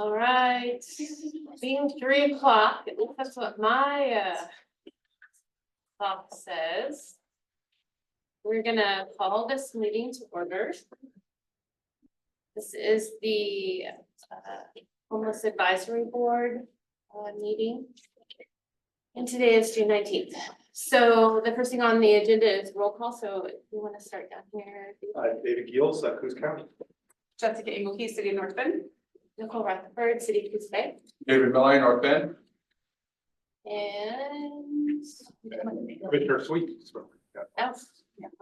All right, being 3 o'clock, at least that's what my clock says. We're gonna call this meeting to order. This is the Homeless Advisory Board meeting. And today is June 19th. So the first thing on the agenda is roll call. So if you want to start down here. David Giels, Coos County. Jessica Engelke, City of North Bend. Nicole Rutherford, City of Coos Bay. David Miller, North Bend. And Commissioner Sweet. else,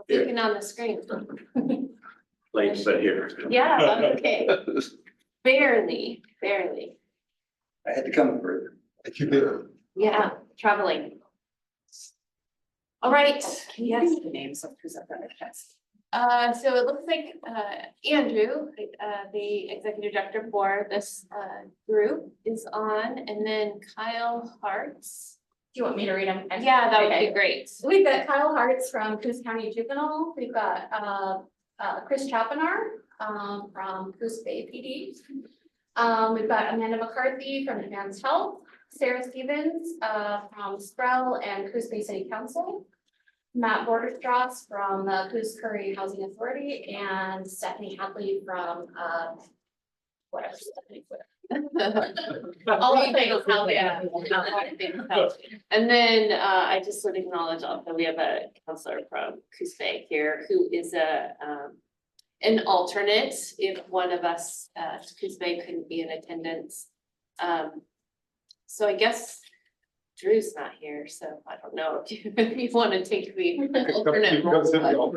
looking on the screen. Late, but here. Yeah, okay. Barely. I had to come for Yeah, traveling. All right, yes. The names of who's up there. So it looks like Andrew, the executive director for this group is on, and then Kyle Hartz. Do you want me to read them? Yeah, that would Okay. be great. We've got Kyle Hartz from Coos County Juvenile. We've got Chris Chapinar from Coos Bay PD. We've got Amanda McCarthy from Advanced Health, Sarah Stevens from Sproul and Coos Bay City Council, Matt Borderstrass from the Coos Curry Housing Authority, and Stephanie Hadley from whatever. Stephanie put. All of things help, yeah. And then I just would acknowledge also we have a counselor from Coos Bay here who is an alternate if one of us Coos Bay couldn't be in attendance. So I guess Drew's not here, so I don't know if you want to take the alternate role.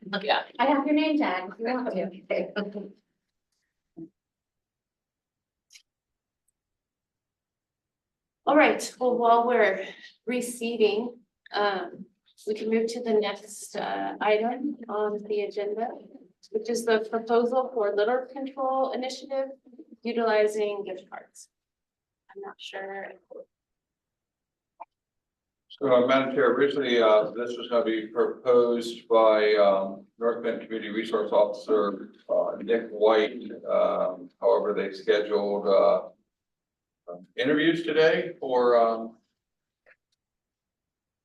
But, yeah. I have your name tag if you want to. All right, well, while we're reseating, we can move to the next item on the agenda, which is the proposal for litter control initiative utilizing gift cards. I'm not sure. So, Madam Chair, originally, this was going to be proposed by North Bend Community Resource Officer Nick White. However, they scheduled interviews today for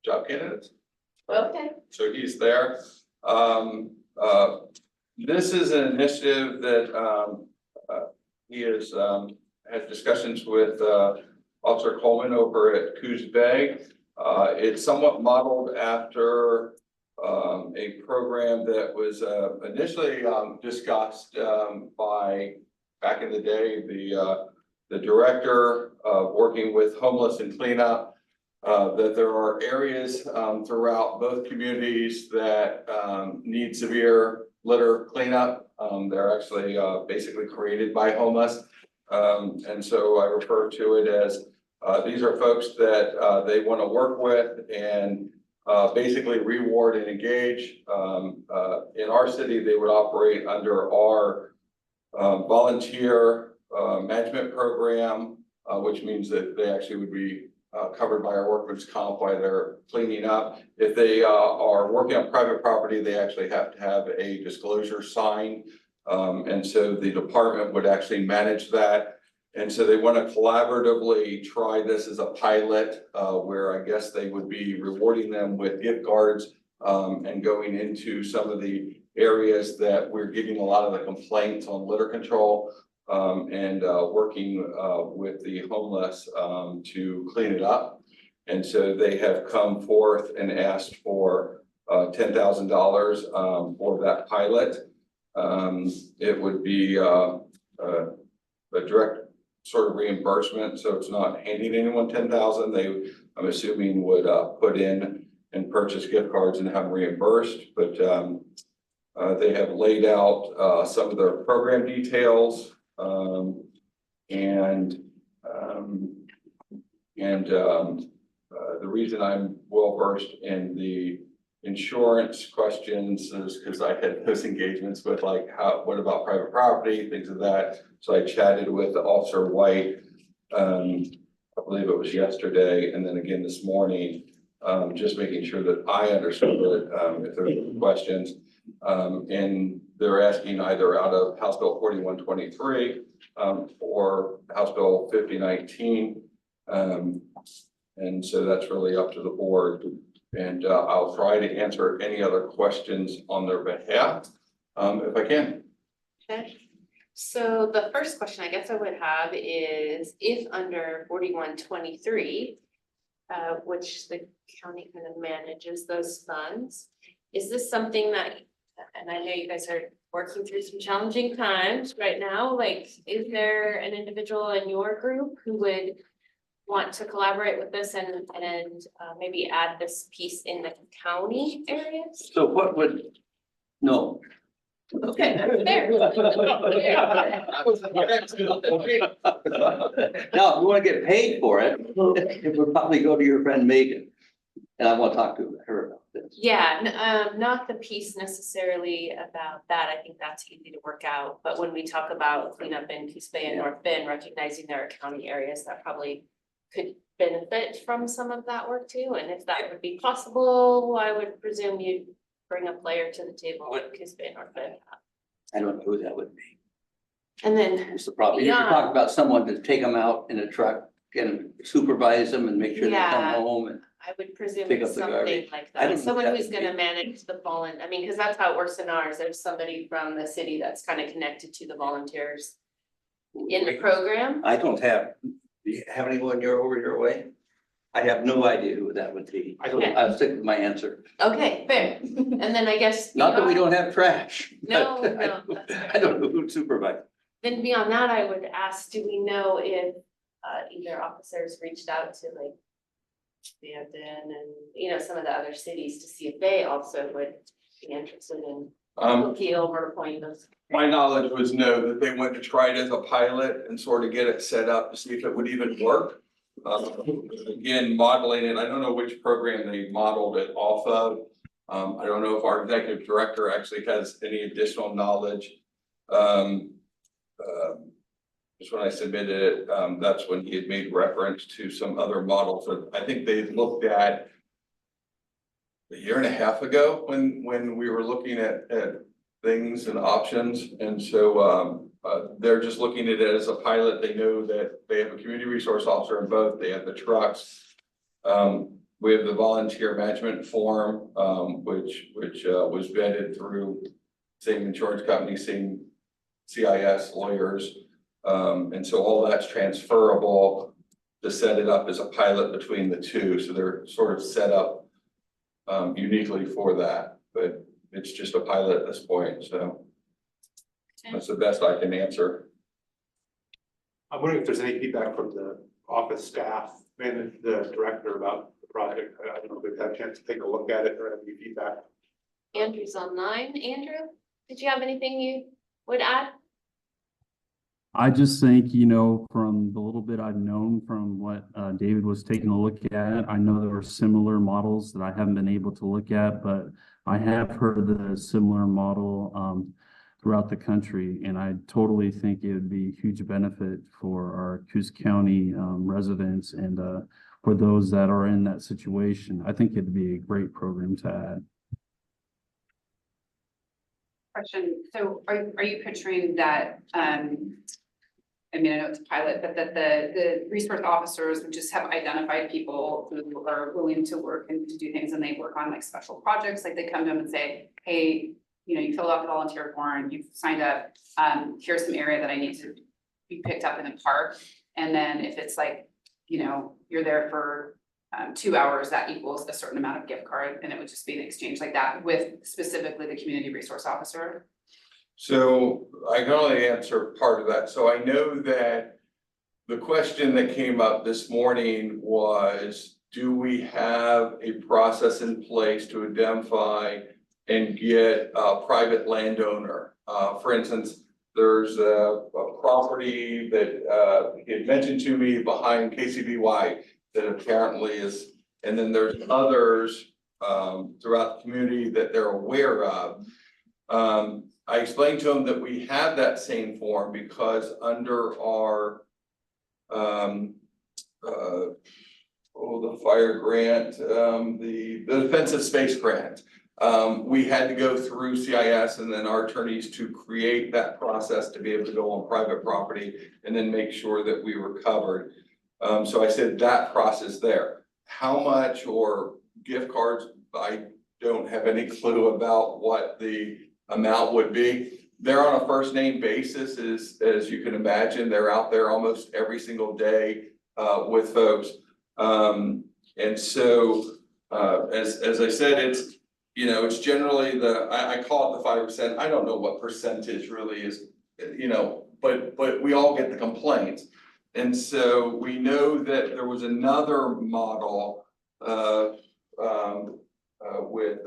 job candidates. Okay. So he's there. This is an initiative that he has had discussions with Officer Coleman over at Coos Bay. It's somewhat modeled after a program that was initially discussed by, back in the day, the director working with homeless and cleanup, that there are areas throughout both communities that need severe litter cleanup. They're actually basically created by homeless. And so I refer to it as these are folks that they want to work with and basically reward and engage. In our city, they would operate under our volunteer management program, which means that they actually would be covered by our workers' comp while they're cleaning up. If they are working on private property, they actually have to have a disclosure sign. And so the department would actually manage that. And so they want to collaboratively try this as a pilot where I guess they would be rewarding them with gift cards and going into some of the areas that we're getting a lot of the complaints on litter control. And working with the homeless to clean it up. And so they have come forth and asked for $10,000 for that pilot. It would be a direct sort of reimbursement, so it's not handing anyone $10,000. They, I'm assuming, would put in and purchase gift cards and have them reimbursed. But they have laid out some of their program details. The reason I'm well versed in the insurance questions is because I had those engagements with like what about private property, things of that. So I chatted with Officer White, I believe it was yesterday, and then again this morning, just making sure that I understood it, if there were questions. And they're asking either out of House Bill 4123 or House Bill 5019. And so that's really up to the board. And I'll try to answer any other questions on their behalf if I can. Okay. So the first question I guess I would have is if under 4123, which the county kind of manages those funds, is this something that, and I know you guys are working through some challenging times right now, like, is there an individual in your group who would want to collaborate with this and maybe add this piece in the county areas? So what would, no. Okay, that's fair. Now, if you wanna get paid for it, it would probably go to your friend Megan. And I wanna talk to her about this. Yeah, not the piece necessarily about that. I think that's easy to work out. But when we talk about cleanup in Coos Bay and North Bend, recognizing there are county areas that probably could benefit from some of that work too. And if that would be possible, I would presume you'd bring a player to the table with Coos Bay and North Bend. I don't know who that would be. And then, It's the problem. You're Yeah. talking about someone to take them out in a truck and supervise them and make sure they come Yeah. home and. I would presume Pick it's up the something garbage. like I don't know that, if someone that who's would gonna be- manage the I mean, cause that's how it works in ours, there's somebody from the city that's kind of connected to the volunteers in the program. I don't have, do you have anyone over your way? I have no idea who that would be. I don't- I'll stick with my answer. Okay, fair, and then I guess. Not that we beyond- don't have trash. No, but no, that's fair. I don't know who'd supervise. Then beyond that, I would ask, do we know if either officers reached out to like Hampton and, some of the other cities to see if they also would be interested in looking over appointing those? My knowledge was no, that they went to try it as a pilot and sort of get it set up to see if it would even work. Again, modeling it, I don't know which program they modeled it off of. I don't know if our executive director actually has any additional knowledge. Just when I submitted it, that's when he had made reference to some other models that I think they looked at a year and a half ago when we were looking at things and options. And so they're just looking at it as a pilot. They know that they have a community resource officer in both. They have the trucks. We have the volunteer management form, which was vetted through same insurance company, same CIS lawyers. And so all that's transferable to set it up as a pilot between the two. So they're sort of set up uniquely for that, but it's just a pilot at this point. So that's the best I can answer. I'm wondering if there's any feedback from the office staff and the director about the project. I don't know if they've had a chance to take a look at it or have any feedback. Andrew's online. Andrew, did you have anything you would add? I just think, from the little bit I've known from what David was taking a look at, I know there are similar models that I haven't been able to look at, but I have heard of the similar model throughout the country. And I totally think it would be a huge benefit for our Coos County residents and for those that are in that situation. I think it'd be a great program to add. Question, so are you picturing that, I mean, I know it's a pilot, but that the resource officers would just have identified people who are willing to work and to do things, and they work on like special projects, like they come to them and say, hey, you filled out the volunteer form, you've signed up, here's some area that I need to be picked up in the park. And then if it's like, you're there for 2 hours, that equals a certain amount of gift card, and it would just be an exchange like that with specifically the community resource officer. So I can only answer part of that. So I know that the question that came up this morning was, do we have a process in place to identify and get a private landowner? For instance, there's a property that he had mentioned to me behind KCBY that apparently is, and then there's others throughout the community that they're aware of. I explained to them that we have that same form because under our the fire grant, the defensive space grant, We had to go through CIS and then our attorneys to create that process to be able to go on private property and then make sure that we were covered. So I said that process there. How much or gift cards, I don't have any clue about what the amount would be. They're on a first name basis, as you can imagine. They're out there almost every single day with folks. And so as I said, it's, you know, it's generally I call it the 5%. I don't know what percentage really is, you know, but we all get the complaints. And so we know that there was another model with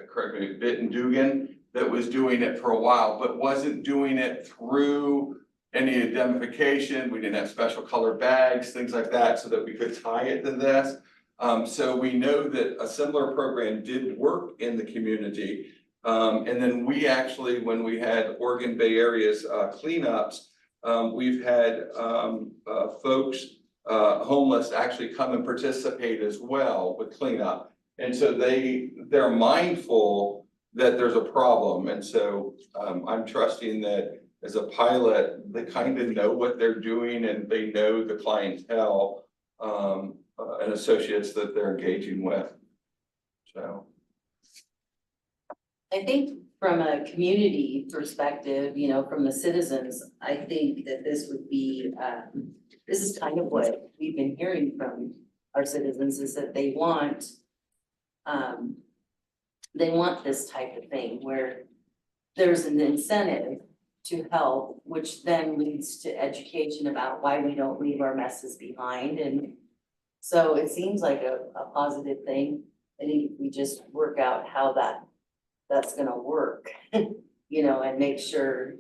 correct me, Bit and Dugan, that was doing it for a while, but wasn't doing it through any identification. We didn't have special color bags, things like that, so that we could tie it to this. So we know that a similar program did work in the community. And then we actually, when we had Oregon Bay Area's cleanups, we've had folks, homeless, actually come and participate as well with cleanup. And so they're mindful that there's a problem. And so I'm trusting that as a pilot, they kind of know what they're doing and they know the clientele and associates that they're engaging with. So. I think from a community perspective, you know, from the citizens, I think that this would be, this is kind of what we've been hearing from our citizens, is that they want this type of thing where there's an incentive to help, which then leads to education about why we don't leave our messes behind. And so it seems like a positive thing. I think if we just work out how that's gonna work, you know, and make sure,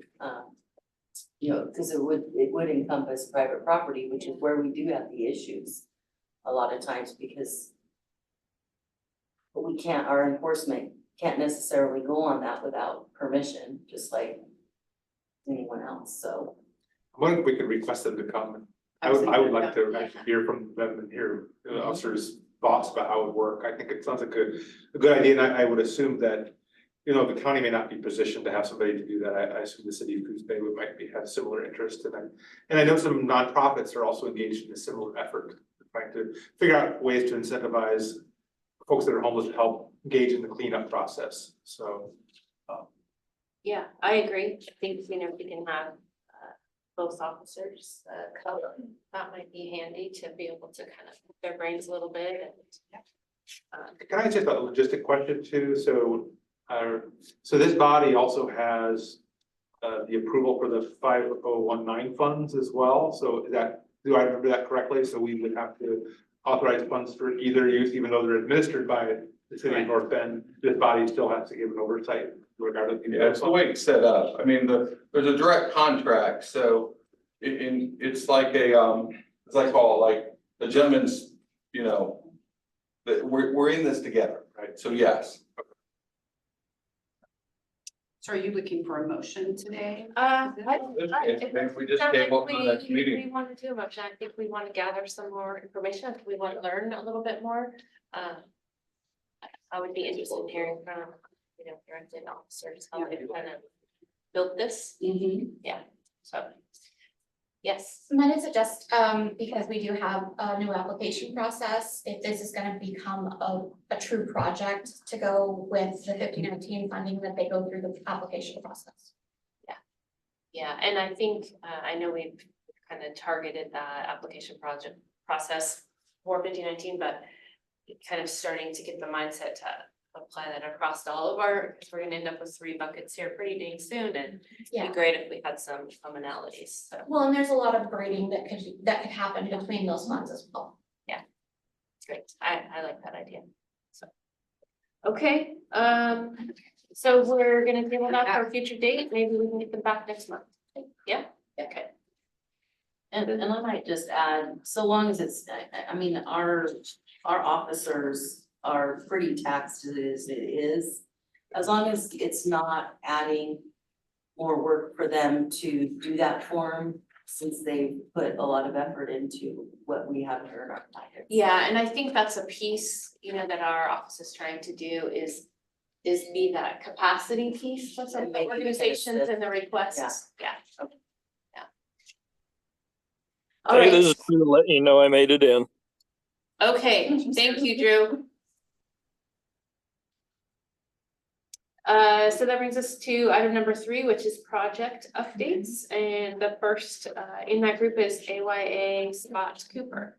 you know, because it would encompass private property, which is where we do have the issues a lot of times, because our enforcement can't necessarily go on that without permission, just like anyone else, so. I wonder if we could request them to come. I would like to actually hear from them and hear the officers' thoughts about how it would work. I think it sounds like a good idea, and I would assume that, you know, the county may not be positioned to have somebody to do that. I assume the city of Coos Bay might have similar interest in it. And I know some nonprofits are also engaged in a similar effort, trying to figure out ways to incentivize folks that are homeless to help engage in the cleanup process, so. Yeah, I agree. I think, you know, if we can have both officers cover, that might be handy to be able to kind of put their brains a little bit and. Can I just a logistic question too? So this body also has the approval for the 5019 funds as well. So do I remember that correctly? So we would have to authorize funds for either use, even though they're administered by the city of North Bend, this body still has to give an oversight regardless. Yeah, it's the way it's set up. I mean, there's a direct contract, so it's like it's like a gentleman's, you know, that we're in this together, right? So yes. So are you looking for a motion today? If we just table it for the next meeting. We want to do a motion. I think we want to gather some more information. I think we want to learn a little bit more. I would be interested in hearing from, you know, directed officers, how they kind of built this. Yeah, so. Yes. And then I suggest, because we do have a new application process, if this is gonna become a true project to go with the 5019 funding, that they go through the application process. Yeah, and I think, I know we've kind of targeted that application process for 5019, but kind of starting to get the mindset to apply that across all of our, because we're gonna end up with 3 buckets here pretty dang soon, and it'd be great if we had some commonalities, so. Well, and there's a lot of grading that could happen between those funds as well. Great, I like that idea, so. Okay, so we're gonna table that for a future date, maybe we can get them back next month. Yeah, okay. And I might just add, so long as it's, I mean, our officers are pretty taxed as it is. As long as it's not adding more work for them to do that form, since they put a lot of effort into what we have here in our packet. Yeah, and I think that's a piece, you know, that our office is trying to do is is be that capacity piece for some of the And maybe organizations and the requests, yeah. All Hey, this right, is to let you know I made it in. okay, thank you, Drew. So that brings us to item number 3, which is project updates, and the first in that group is AYA Scott Cooper.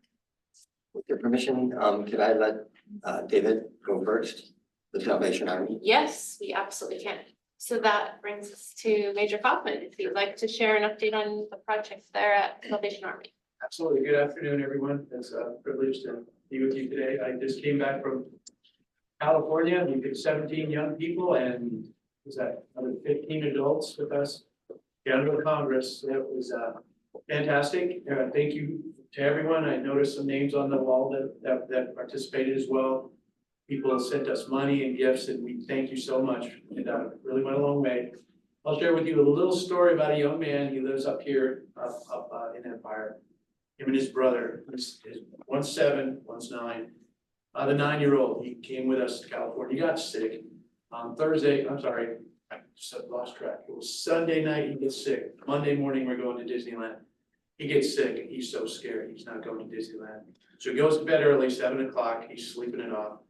With your permission, could I let David go first, the Salvation Army? Yes, we absolutely can. So that brings us to Major Kaufman, if you'd like to share an update on the project there at Salvation Army. Absolutely. Good afternoon, everyone. It's a privilege to be with you today. I just came back from California. We did 17 young people and was that another 15 adults with us down to the Congress. It was fantastic. Thank you to everyone. I noticed some names on the wall that participated as well. People sent us money and gifts, and we thank you so much. It really went a long way. I'll share with you a little story about a young man. He lives up here in Empire. Him and his brother, one's 7, one's 9. The 9-year-old, he came with us to California. He got sick on Thursday. I'm sorry, I just lost track. It was Sunday night. He gets sick. Monday morning, we're going to Disneyland. He gets sick and he's so scared. He's not going to Disneyland. So he goes to bed early, 7 o'clock. He's sleeping it off.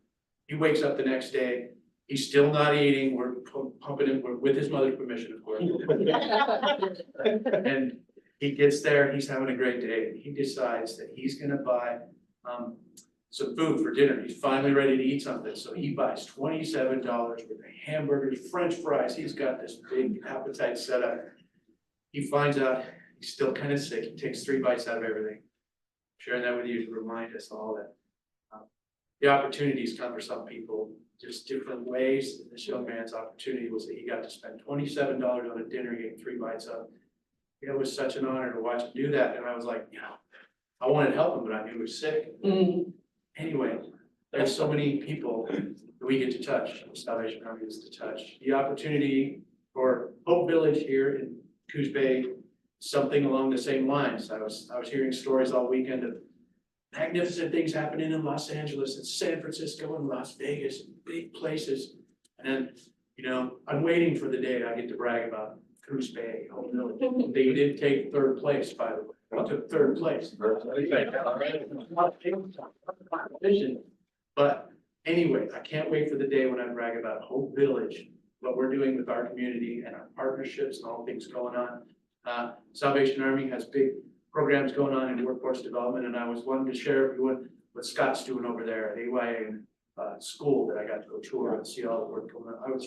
He wakes up the next day. He's still not eating. We're pumping him. We're with his mother's permission, of course. And he gets there. He's having a great day. He decides that he's going to buy some food for dinner. He's finally ready to eat something. So he buys $27 worth of hamburgers, French fries. He's got this big appetite set up. He finds out he's still kind of sick. He takes 3 bites out of everything. Sharing that with you to remind us all that the opportunities come for some people, just different ways. This young man's opportunity was that he got to spend $27 on a dinner, getting 3 bites of. It was such an honor to watch him do that. And I was like, I wanted to help him, but I knew he was sick. Anyway, there's so many people that we get to touch, Salvation Army is to touch. The opportunity for Hope Village here in Coos Bay, something along the same lines. I was hearing stories all weekend of magnificent things happening in Los Angeles and San Francisco and Las Vegas, big places. And then, I'm waiting for the day I get to brag about Coos Bay, Hope Village. They did take 3rd place, by the way. They took 3rd place. But anyway, I can't wait for the day when I brag about Hope Village, what we're doing with our community and our partnerships and all things going on. Salvation Army has big programs going on in workforce development, and I was wanting to share with you what Scott's doing over there at AYA school that I got to go tour and see all the work going on.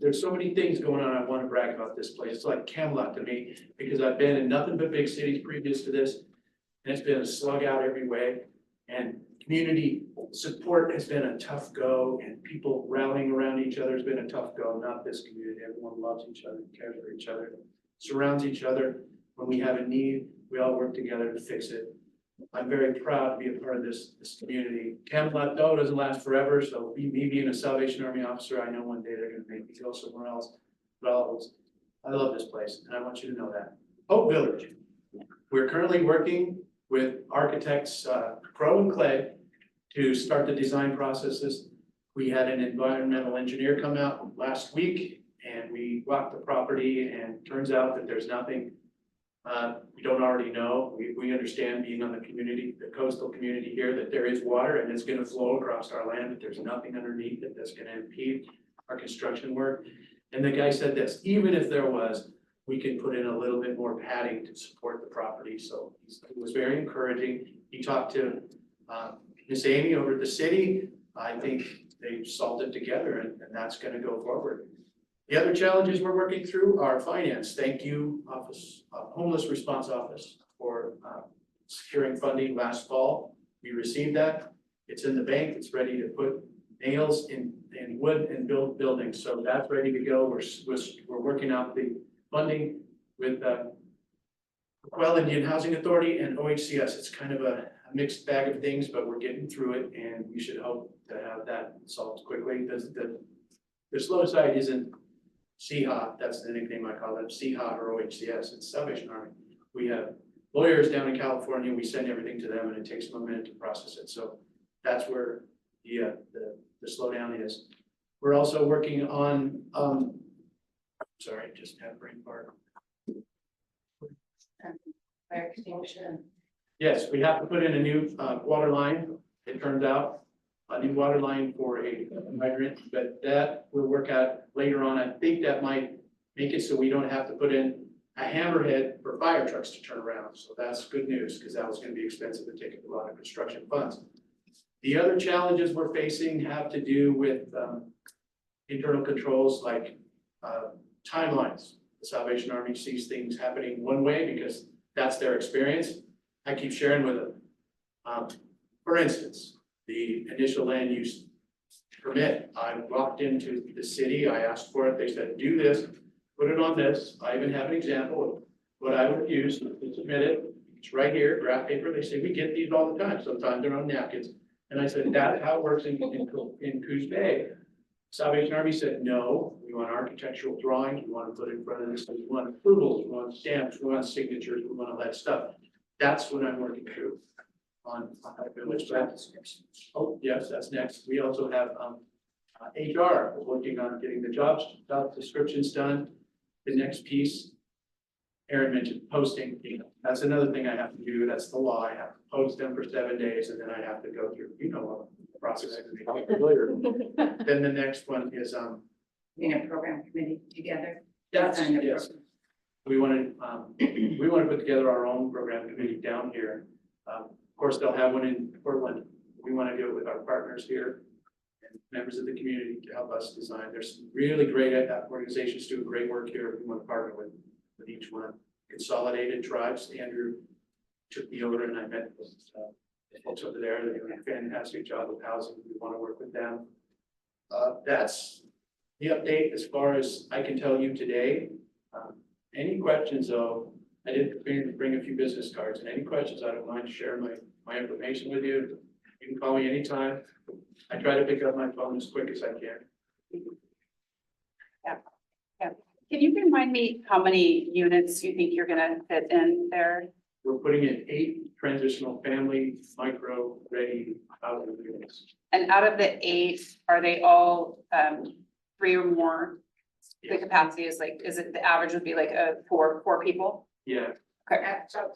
There's so many things going on. I want to brag about this place. It's like Camelot to me because I've been in nothing but big cities previous to this, and it's been a slug out every way. And community support has been a tough go, and people rallying around each other has been a tough go. Not this community. Everyone loves each other, cares for each other, surrounds each other. When we have a need, we all work together to fix it. I'm very proud to be a part of this community. Camelot though doesn't last forever, so me being a Salvation Army officer, I know one day they're going to make me go somewhere else. But I love this place, and I want you to know that. Hope Village. We're currently working with architects Crow and Clay to start the design processes. We had an environmental engineer come out last week, and we walked the property, and turns out that there's nothing we don't already know. We understand, being on the coastal community here, that there is water and it's going to flow across our land, but there's nothing underneath it that's going to impede our construction work. And the guy said this, even if there was, we can put in a little bit more padding to support the property. So it was very encouraging. He talked to Miss Amy over at the city. I think they solved it together, and that's going to go forward. The other challenges we're working through are finance. Thank you, Homeless Response Office, for securing funding last fall. We received that. It's in the bank. It's ready to put nails in wood and build buildings. So that's ready to go. We're working out the funding with Well Indian Housing Authority and OHCS. It's kind of a mixed bag of things, but we're getting through it, and we should hope to have that solved quickly. The slow side isn't CHA, that's the nickname I call it, CHA or OHCS, it's Salvation Army. We have lawyers down in California, we send everything to them, and it takes them a minute to process it. So that's where the slowdown is. We're also working on, sorry, just have brain fart. Fire extinguisher. Yes, we have to put in a new water line, it turns out, a new water line for a hydrant, but that we'll work out later on. I think that might make it so we don't have to put in a hammerhead for fire trucks to turn around. So that's good news, because that was gonna be expensive and take a lot of construction funds. The other challenges we're facing have to do with internal controls like timelines. The Salvation Army sees things happening one way because that's their experience. I keep sharing with them. For instance, the initial land use permit, I walked into the city, I asked for it, they said, do this, put it on this. I even have an example of what I would use to submit it. It's right here, graph paper. They say, we get these all the time. Sometimes they're on napkins. And I said, that's how it works in Coos Bay. Salvation Army said, no, we want architectural drawings, we want to put it in front of this, we want approvals, we want stamps, we want signatures, we want all that stuff. That's what I'm working through on that village. Oh, yes, that's next. We also have HR working on getting the job descriptions done. The next piece, Aaron mentioned posting, that's another thing I have to do. That's the law. I have to post them for 7 days and then I have to go through, the process. Then the next one is, Program committee together. yes. We want to put together our own program committee down here. Of course, they'll have one in Portland. We want to do it with our partners here and members of the community to help us design. There's some really great organizations doing great work here. We want to partner with each one. Consolidated Tribes, Andrew took me over and I met with folks over there. They're doing a fantastic job with housing. We want to work with them. That's the update as far as I can tell you today. Any questions though? I did bring a few business cards, and any questions, I don't mind sharing my information with you. You can call me anytime. I try to pick up my phone as quick as I can. Can you remind me how many units you think you're gonna fit in there? We're putting in 8 transitional family micro ready housing units. And out of the 8, are they all 3 or more? The capacity is like, is it, the average would be like four people? Yeah. Okay. So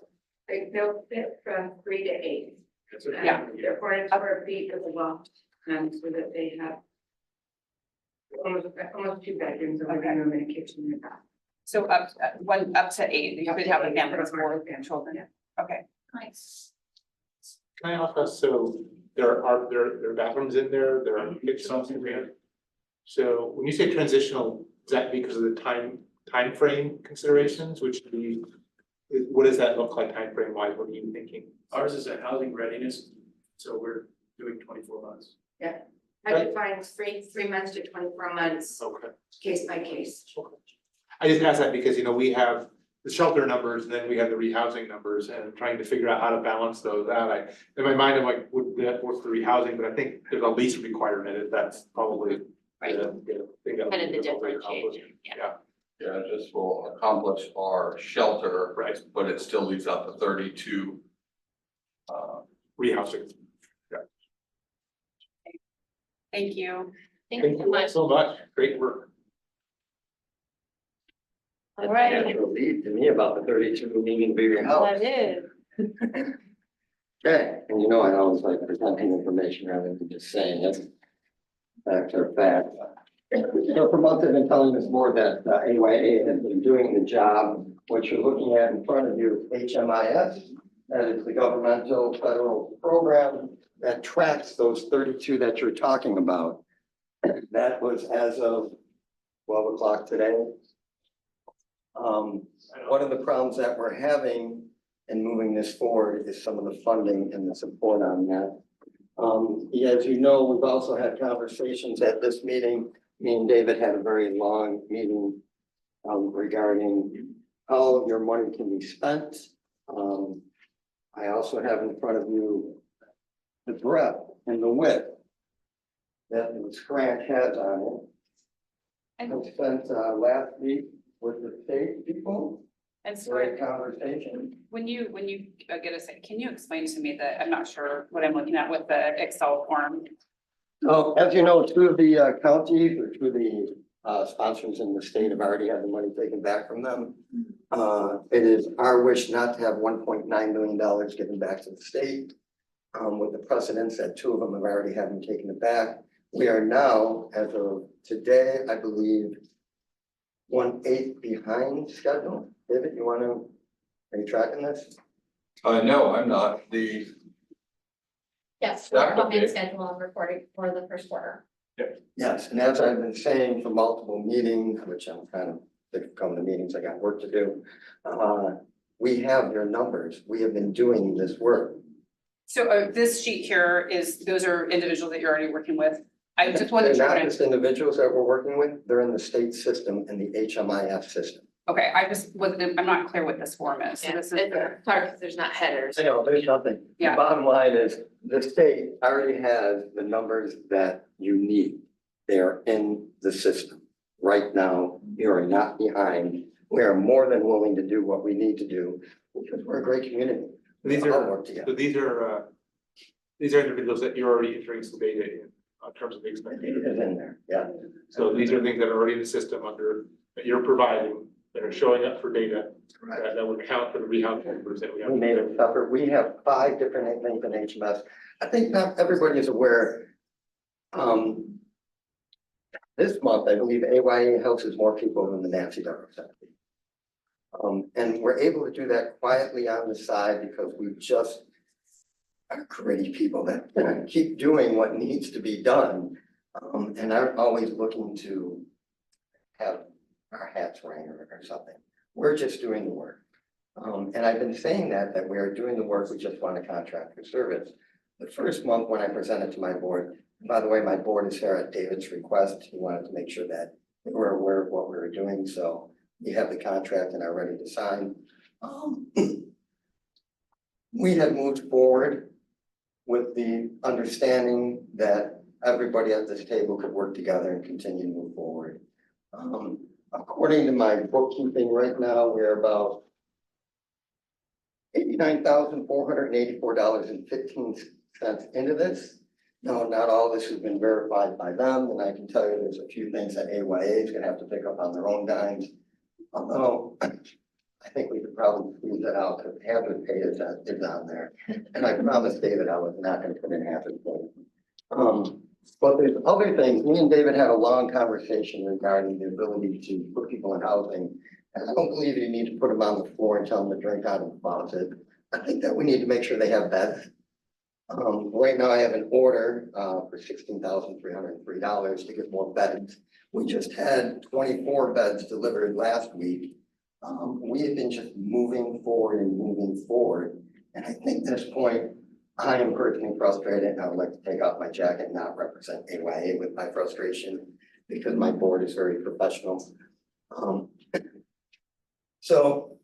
they'll fit from 3 to 8. That's what Yeah. They're 400 square feet of the loft, so that they have almost 2 bedrooms, a living room and a kitchen and a bath. So up to 8, you could have a family with 4 children. Okay. Nice. Can I ask us, so there are bathrooms in there, there are kitchens in there? So when you say transitional, is that because of the time frame considerations, which what does that look like time frame wise? What are you thinking? Ours is a housing readiness, so we're doing 24 months. I define 3 months to 24 months, Okay. case by case. I just asked that because, we have the shelter numbers and then we have the rehousing numbers and trying to figure out how to balance those out. In my mind, I'm like, would that work for rehousing? But I think there's a lease requirement if that's probably. Right. Kind Kind of the differentiation, yeah. Yeah, this will accomplish our shelter. Right. But it still leaves out the 32. Rehousing. Thank you. Thank you so much. So much, great work. All right. Natural lead to me about the 32 needing to be your house. That is. Okay, and I always like presenting information rather than just saying it. Facts are facts. So for months I've been telling this board that AYA has been doing the job. What you're looking at in front of you is HMIS. That is the governmental federal program that tracks those 32 that you're talking about. That was as of 12 o'clock today. One of the problems that we're having in moving this forward is some of the funding and the support on that. As you know, we've also had conversations at this meeting. Me and David had a very long meeting regarding how your money can be spent. I also have in front of you the breadth and the width that this grant has on it. I spent last week with the state people. And so Great conversation. when you get a second, can you explain to me that I'm not sure what I'm looking at with the Excel form? So as you know, two of the counties or two of the sponsors in the state have already had the money taken back from them. It is our wish not to have $1.9 million given back to the state. With the precedents that two of them have already had them taken it back. We are now, as of today, I believe, 1/8 behind schedule. David, are you tracking this? No, I'm not. Yes, we're That's behind okay. schedule on reporting for the first quarter. Yes, and as I've been saying for multiple meetings, which I'm kind of sick of coming to meetings, I got work to do. We have your numbers. We have been doing this work. So this sheet here those are individuals that you're already working with. I just wanted They're to. not just individuals that we're working with, they're in the state system and the HMIF system. Okay, I'm not clear what this form is. So Yeah, this is it's hard because there's not headers. I know, there's nothing. The Yeah. bottom line is, the state already has the numbers that you need. They're in the system. Right now, you are not behind. We are more than willing to do what we need to do because we're a great community. These We all are, work together. so these are individuals that you're already entering some data in terms of the It expected. is in there, yeah. So these are things that are already in the system that you're providing, that are showing up for data, that would count for the rehousing numbers that we have. We made it separate. We have 5 different things in HMS. I think not everybody is aware. This month, I believe AYA houses more people than the Nancy Douglas Center. And we're able to do that quietly on the side because we just are gritty people that keep doing what needs to be done. And aren't always looking to have our hats rang or something. We're just doing the work. And I've been saying that we are doing the work, we just want a contract for service. The first month when I presented to my board, by the way, my board is here at David's request. He wanted to make sure that we were aware of what we were doing, so we have the contract and are ready to sign. We had moved forward with the understanding that everybody at this table could work together and continue to move forward. According to my bookkeeping right now, we're about $89,484.15 into this. No, not all this has been verified by them, and I can tell you there's a few things that AYA is gonna have to pick up on their own dimes. Although, I think we could probably squeeze that out, because hazard pay is on there. And I promised David I was not gonna put in hazard pay. But there's other things. Me and David had a long conversation regarding the ability to put people in housing. And I don't believe you need to put them on the floor and tell them to drink out of the faucet. I think that we need to make sure they have beds. Right now I have an order for $16,303 to get more beds. We just had 24 beds delivered last week. We have been just moving forward. And I think at this point, I am personally frustrated, and I would like to take off my jacket and not represent AYA with my frustration because my board is very professional. So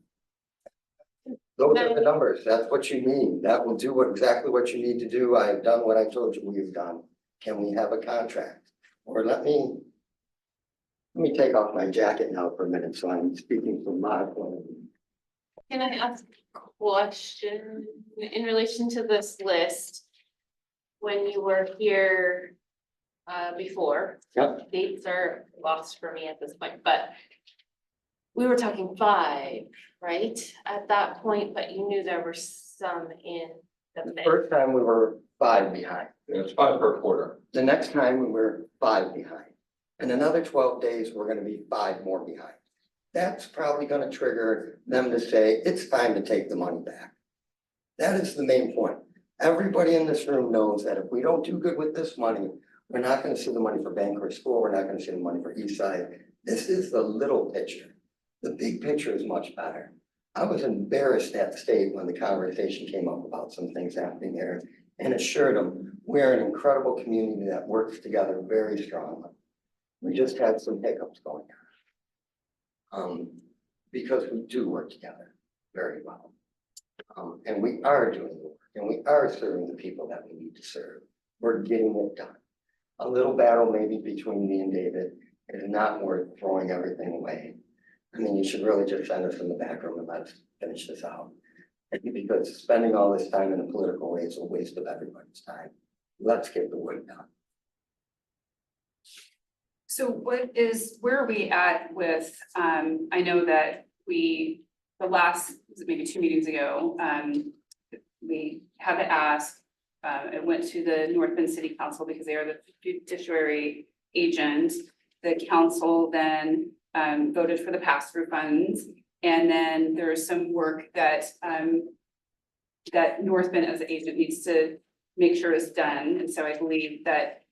those are the numbers. That's what you need. That will do exactly what you need to do. I have done what I told you we've done. Can we have a contract? Or let me take off my jacket now for a minute, so I'm speaking from my point of view. Can I ask a question in relation to this list? When you were here before. Yep. Dates are lost for me at this point, but we were talking 5, right? At that point, but you knew there were some in the The mix. first time we were 5 behind. It's 5 per quarter. The next time we were 5 behind. In another 12 days, we're gonna be 5 more behind. That's probably gonna trigger them to say, it's time to take the money back. That is the main point. Everybody in this room knows that if we don't do good with this money, we're not gonna see the money for Banker School, we're not gonna see the money for Eastside. This is the little picture. The big picture is much better. I was embarrassed at state when the conversation came up about some things happening there and assured them, we're an incredible community that works together very strongly. We just had some hiccups going on. Because we do work together very well. And we are doing the work, and we are serving the people that we need to serve. We're getting it done. A little battle maybe between me and David is not worth throwing everything away. I mean, you should really just send us in the back room and let's finish this out. Because spending all this time in a political way is a waste of everybody's time. Let's get the work done. So where are we at with, I know that the last, was it maybe 2 meetings ago, we had to ask, it went to the North Bend City Council because they are the judiciary agent. The council then voted for the pass-through funds. And then there's some work that that North Bend as the agent needs to make sure is done. And so I believe that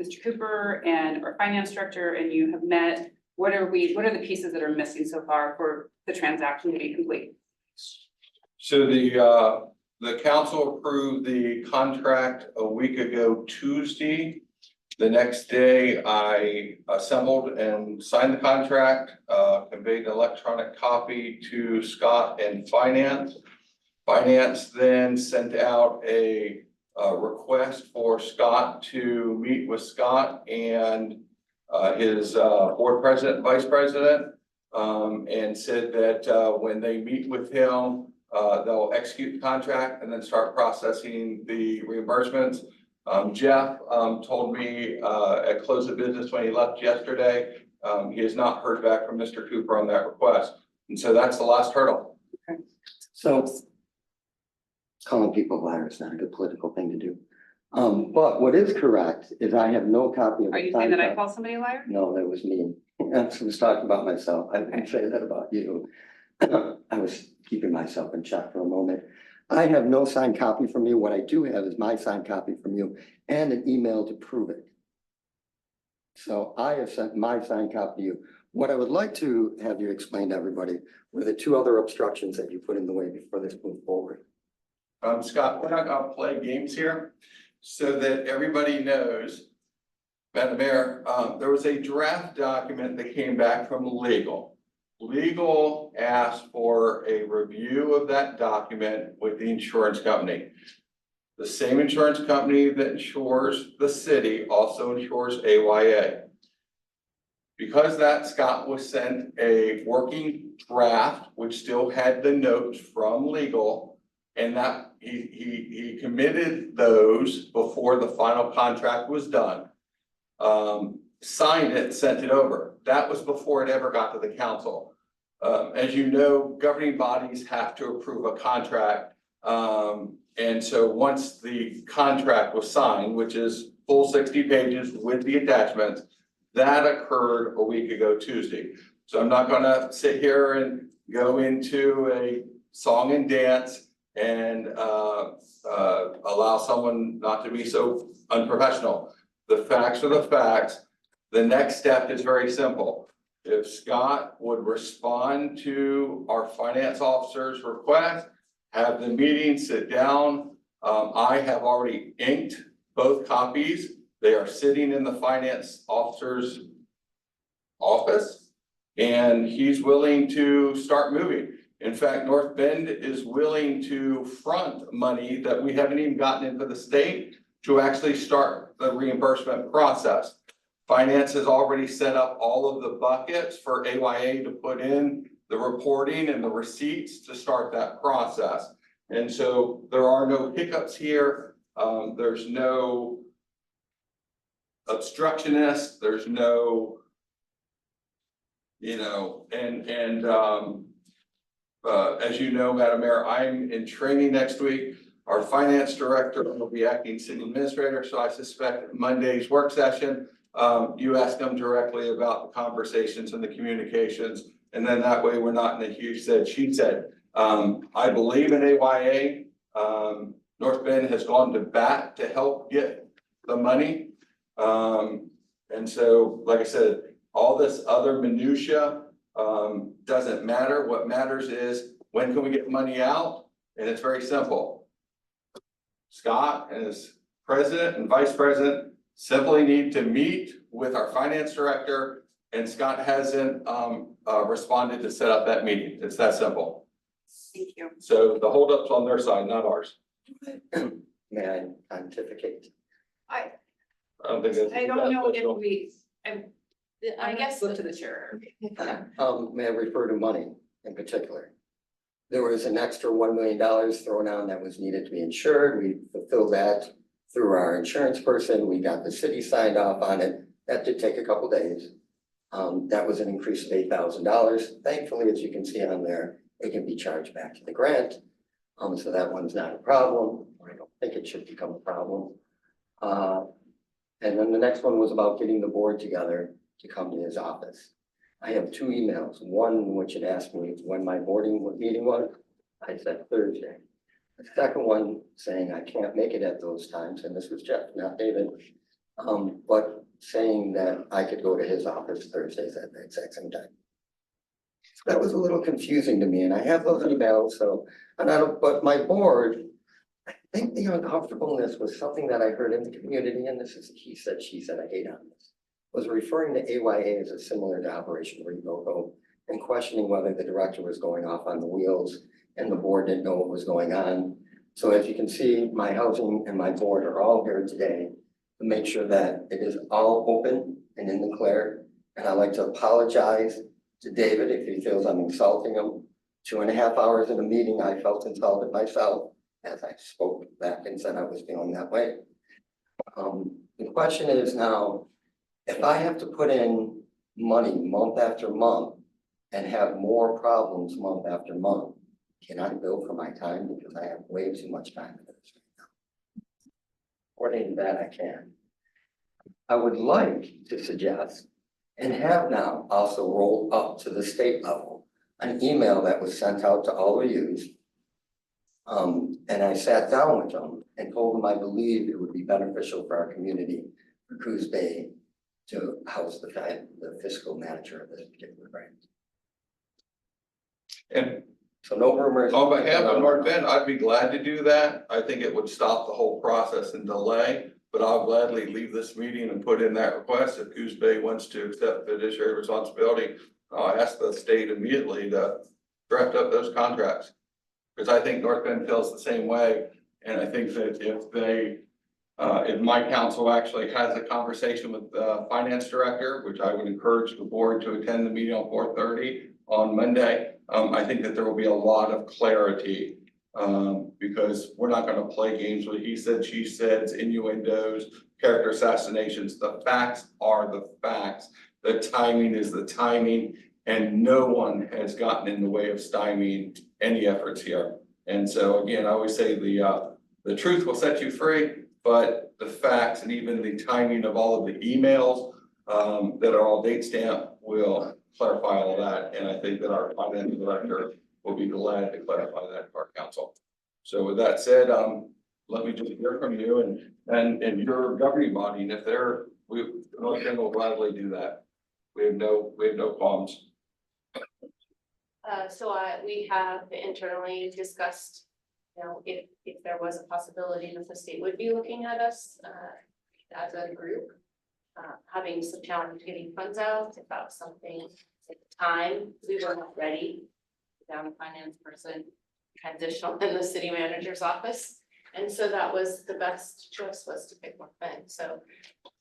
Mr. Cooper and our finance director and you have met. What are the pieces that are missing so far for the transaction to be complete? So the council approved the contract a week ago Tuesday. The next day, I assembled and signed the contract, conveyed an electronic copy to Scott and Finance. Finance then sent out a request for Scott to meet with Scott and his board president and vice president, and said that when they meet with him, they'll execute the contract and then start processing the reimbursements. Jeff told me at close of business when he left yesterday, he has not heard back from Mr. Cooper on that request. And so that's the last hurdle. So calling people liars is not a good political thing to do. But what is correct is I have no copy of. Are you saying that I called somebody a liar? No, that was me. I was talking about myself. I didn't say that about you. I was keeping myself in check for a moment. I have no signed copy from you. What I do have is my signed copy from you and an email to prove it. So I have sent my signed copy to you. What I would like to have you explain to everybody were the 2 other obstructions that you put in the way before this moved forward. Scott, we're not gonna play games here, so that everybody knows. Madam Mayor, there was a draft document that came back from legal. Legal asked for a review of that document with the insurance company. The same insurance company that insures the city also insures AYA. Because that, Scott was sent a working draft, which still had the notes from legal, and that he committed those before the final contract was done. Signed it, sent it over. That was before it ever got to the council. As you know, governing bodies have to approve a contract. And so once the contract was signed, which is full 60 pages with the attachments, that occurred a week ago Tuesday. So I'm not gonna sit here and go into a song and dance and allow someone not to be so unprofessional. The facts are the facts. The next step is very simple. If Scott would respond to our finance officer's request, have the meeting, sit down. I have already inked both copies. They are sitting in the finance officer's office, and he's willing to start moving. In fact, North Bend is willing to front money that we haven't even gotten into the state to actually start the reimbursement process. Finance has already set up all of the buckets for AYA to put in the reporting and the receipts to start that process. And so there are no hiccups here. There's no obstructionist. There's no, as you know, Madam Mayor, I'm in training next week. Our finance director will be acting city administrator, so I suspect Monday's work session, you ask them directly about the conversations and the communications, and then that way we're not in a huge said, she said. I believe in AYA. North Bend has gone to bat to help get the money. And so, like I said, all this other minutia doesn't matter. What matters is when can we get money out? And it's very simple. Scott and his president and vice president simply need to meet with our finance director, and Scott hasn't responded to set up that meeting. It's that simple. Thank you. So the holdup's on their side, not ours. May I pontificate? I don't think that's. I don't know if we, I guess. Look to the chair. May I refer to money in particular? There was an extra $1 million thrown on that was needed to be insured. We fulfilled that through our insurance person. We got the city signed off on it. That did take a couple days. That was an increase of $8,000. Thankfully, as you can see on there, it can be charged back to the grant. So that one's not a problem, or I don't think it should become a problem. And then the next one was about getting the board together to come to his office. I have two emails, one in which it asked me when my meeting was. I said Thursday. The second one saying I can't make it at those times, and this was Jeff, not David. But saying that I could go to his office Thursdays at the exact same time. So that was a little confusing to me, and I have those emails, so, but my board, I think the uncomfortableness was something that I heard in the community, and this is he said, she said, I hate on this, was referring to AYA as a similar to Operation Revoco and questioning whether the director was going off on the wheels and the board didn't know what was going on. So as you can see, my housing and my board are all here today to make sure that it is all open and in the clear. And I'd like to apologize to David if he feels I'm insulting him. 2.5 hours in a meeting, I felt insulted myself as I spoke back and said I was feeling that way. The question is now, if I have to put in money month after month and have more problems month after month, can I bill for my time because I have way too much time in this right now? According to that, I can. I would like to suggest and have now also rolled up to the state level an email that was sent out to all of you. And I sat down with them and told them I believe it would be beneficial for our community, for Coos Bay, to house the fiscal manager of this particular grant. And so no rumors. on behalf of North Bend, I'd be glad to do that. I think it would stop the whole process and delay, but I'll gladly leave this meeting and put in that request. If Coos Bay wants to accept fiduciary responsibility, I'll ask the state immediately to draft up those contracts. Because I think North Bend feels the same way. And I think that if my council actually has a conversation with the finance director, which I would encourage the board to attend the meeting on 4:30 on Monday, I think that there will be a lot of clarity because we're not going to play games with he said, she said, innuendos, character assassinations. The facts are the facts. The timing is the timing, and no one has gotten in the way of stymieing any efforts here. And so again, I always say the truth will set you free, but the facts and even the timing of all of the emails that are all date stamped will clarify all that. And I think that our finance director will be glad to clarify that for our council. So with that said, let me just hear from you and your governing body. And if North Bend will gladly do that. We have no qualms. We have internally discussed, if there was a possibility that the state would be looking at us as a group, having some challenge getting funds out, if that was something at the time, we were not ready. Down a finance person, transitional in the city manager's office. And so that was the best choice, was to pick North Bend. So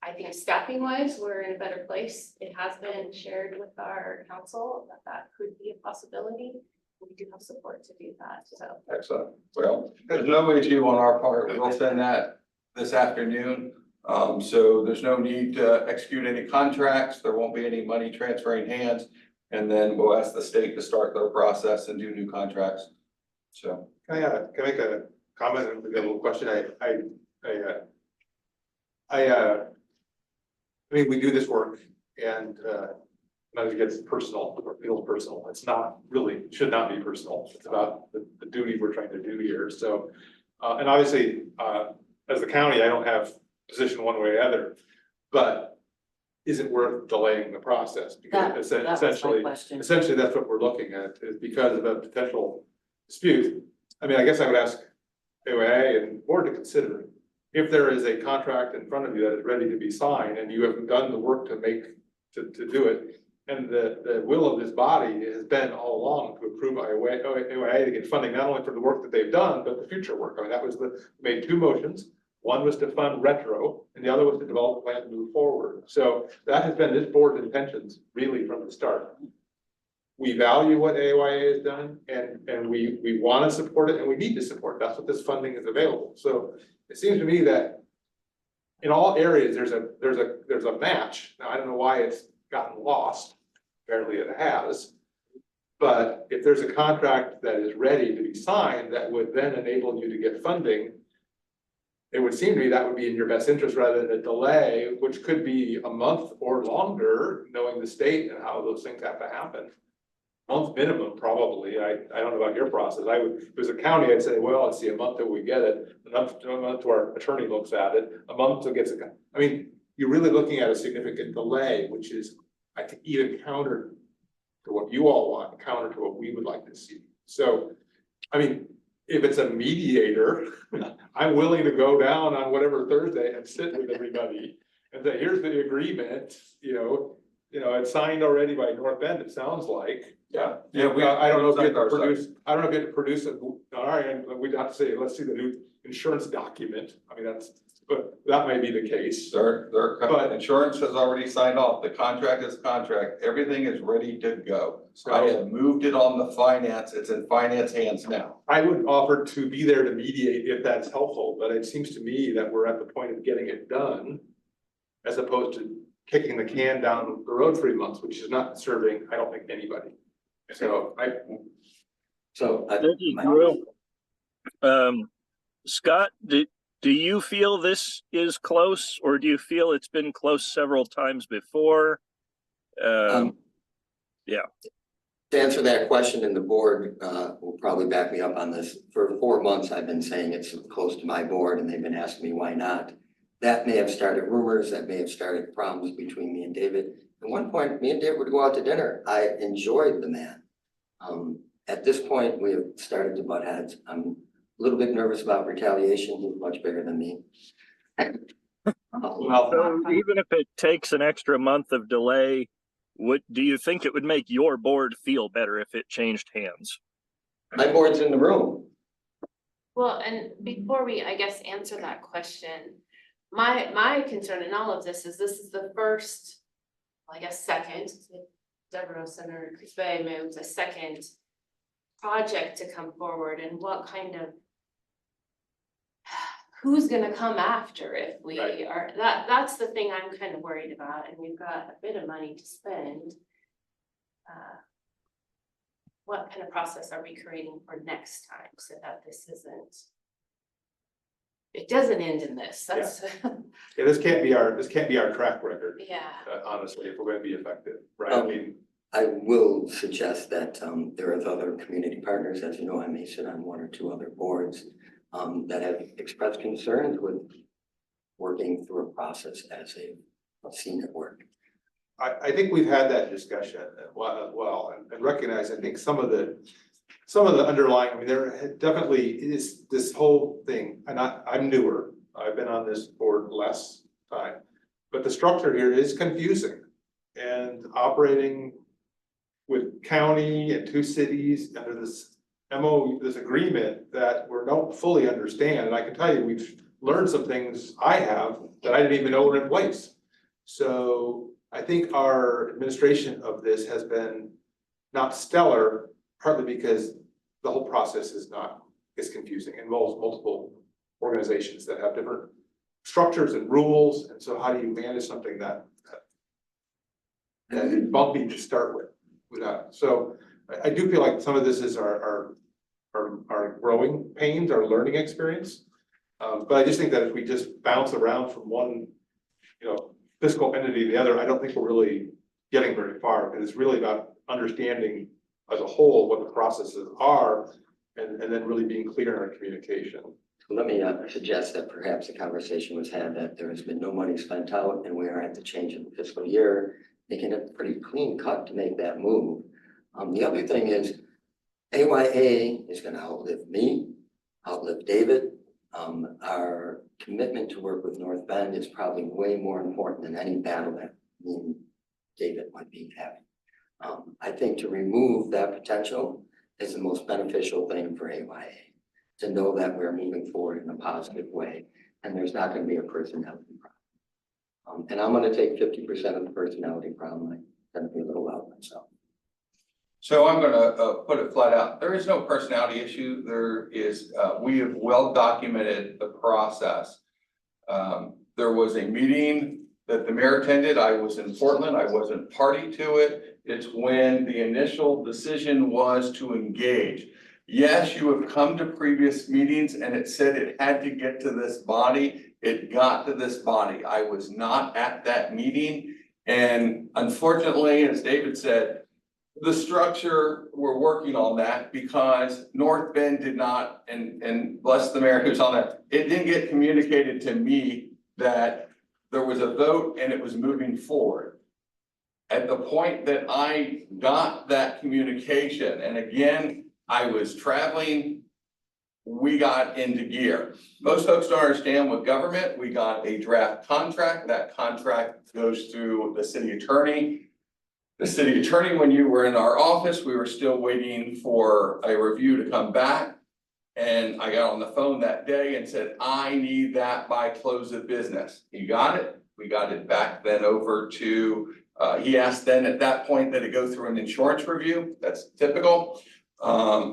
I think staffing wise, we're in a better place. It has been shared with our council that could be a possibility. We do have support to do that, so. Excellent. Well, there's no issue on our part. We'll send that this afternoon. So there's no need to execute any contracts. There won't be any money transferring hands. And then we'll ask the state to start their process and do new contracts. So. Can I make a comment and a little question? I mean, we do this work and not to get personal or feels personal. It's not really, should not be personal. It's about the duty we're trying to do here. So, and obviously, as the county, I don't have position one way or the other, but is it worth delaying the process? Because That was my question. essentially that's what we're looking at, is because of a potential dispute. I mean, I guess I would ask AYA and board to consider if there is a contract in front of you that is ready to be signed and you haven't done the work to do it. And the will of this body has been all along to approve AYA to get funding, not only for the work that they've done, but the future work. I mean, that was made two motions. One was to fund retro and the other was to develop a plan to move forward. So that has been this board's intentions really from the start. We value what AYA has done and we want to support it and we need to support it. That's what this funding is available. So it seems to me that in all areas, there's there's a match. Now, I don't know why it's gotten lost. Apparently it has. But if there's a contract that is ready to be signed, that would then enable you to get funding, it would seem to me that would be in your best interest rather than a delay, which could be a month or longer, knowing the state and how those things have to happen. Month minimum, probably. I don't know about your process. I would, if it was a county, I'd say, well, let's see, a month till we get it, a month till our attorney looks at it, a month till gets it. I mean, you're really looking at a significant delay, which is, I think, even counter to what you all want, counter to what we would like to see. So, I mean, if it's a mediator, I'm willing to go down on whatever Thursday and sit with everybody and say, here's the agreement, it's signed already by North Bend, it sounds like. Yeah. I don't know if you have to Our side. produce, I don't know if you have to produce it, all right, and we'd have to say, let's see the new insurance document. I mean, but that might be the case. But- Insurance has already signed off, the contract is contract, everything is ready to go. So- I have moved it on the finance, it's in finance hands now. I would offer to be there to mediate if that's helpful, but it seems to me that we're at the point of getting it done. As opposed to kicking the can down the road 3 months, which is not serving, I don't think, anybody. So So. This is Drew. Scott, do you feel this is close, or do you feel it's been close several times before? Yeah. To answer that question, and the board will probably back me up on this, for 4 months, I've been saying it's close to my board, and they've been asking me why not. That may have started rumors, that may have started problems between me and David. At one point, me and David would go out to dinner. I enjoyed the man. At this point, we have started to butt heads. I'm a little bit nervous about retaliation. He's much bigger than me. well, So even if it takes an extra month of delay, do you think it would make your board feel better if it changed hands? My board's in the room. Well, and before we, I guess, answer that question, my concern in all of this is the first, well, I guess, second, Devereaux Center, Coos Bay moved a second project to come forward, and what kind of, who's gonna come after if we Right. are, that's the thing I'm kind of worried about, and we've got a bit of money to spend. What kind of process are we creating for next time so that this isn't, it doesn't end in this, that's, yeah, this can't be our track record, yeah. honestly, if we're gonna be effective, right? I mean, I will suggest that there are other community partners, as you know, I may sit on 1 or 2 other boards that have expressed concerns with working through a process as I've seen it work. I think we've had that discussion as well, and recognize, I think some of the underlying, I mean, there definitely is this whole thing, and I'm newer, I've been on this board less time, but the structure here is confusing. And operating with county and 2 cities under this this agreement that we don't fully understand, and I can tell you, we've learned some things I have that I didn't even know were in place. So I think our administration of this has been not stellar, partly because the whole process is confusing, involves multiple organizations that have different structures and rules, and so how do you manage something that is bumpy to start with that? So I do feel like some of this is our growing pains, our learning experience. But I just think that if we just bounce around from one, fiscal entity to the other, I don't think we're really getting very far, because it's really about understanding as a whole what the processes are, and then really being clear in our communication. So let me suggest that perhaps a conversation was had that there has been no money spent out, and we are at the change in the fiscal year, making it pretty clean cut to make that move. The other thing is, AYA is going to outlive me, outlive David. Our commitment to work with North Bend is probably way more important than any battle that me and David might be having. I think to remove that potential is the most beneficial thing for AYA, to know that we're moving forward in a positive way, and there's not going to be a personality problem. And I'm going to take 50% of the personality problem. I'm going to be a little loud myself. So I'm gonna put it flat out. There is no personality issue. There is, we have well documented the process. There was a meeting that the mayor attended. I was in Portland. I wasn't party to it. It's when the initial decision was to engage. Yes, you have come to previous meetings and it said it had to get to this body. It got to this body. I was not at that meeting. And unfortunately, as David said, the structure, we're working on that because North Bend did not, and bless the mayor who's on that, it didn't get communicated to me that there was a vote and it was moving forward. At the point that I got that communication, and again, I was traveling, we got into gear. Most folks don't understand with government, we got a draft contract. That contract goes through the city attorney. The city attorney, when you were in our office, we were still waiting for a review to come back. And I got on the phone that day and said, I need that by close of business. He got it. We got it back then over to, he asked then at that point that it go through an insurance review. That's typical.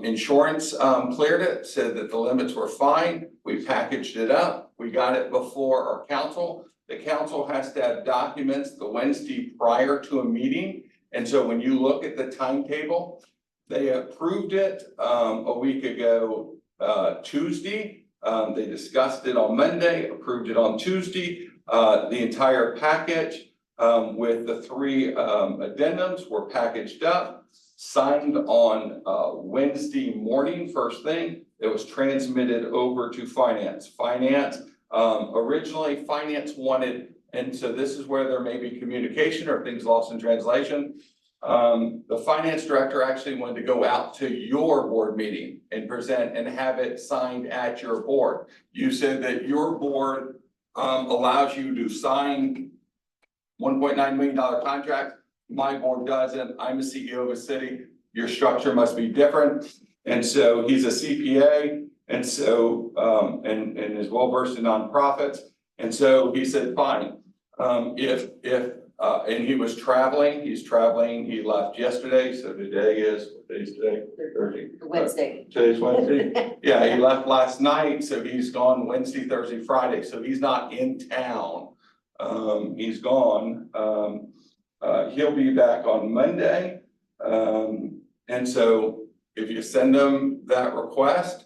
Insurance cleared it, said that the limits were fine. We packaged it up. We got it before our council. The council has to have documents the Wednesday prior to a meeting. And so when you look at the timetable, they approved it a week ago, Tuesday. They discussed it on Monday, approved it on Tuesday. The entire package with the 3 addendums were packaged up, signed on Wednesday morning, first thing. It was transmitted over to finance. Originally finance wanted, and so this is where there may be communication or things lost in translation. The finance director actually wanted to go out to your board meeting and present and have it signed at your board. You said that your board allows you to sign $1.9 million contract. My board doesn't. I'm a CEO of a city. Your structure must be different. And so he's a CPA. And so, and is well versed in nonprofits. And so he said, fine. And he was traveling, he left yesterday. So today is, what day is today? Thursday. Wednesday. Today's Wednesday. Yeah, he left last night. So he's gone Wednesday, Thursday, Friday. So he's not in town. He's gone. He'll be back on Monday. And so if you send him that request,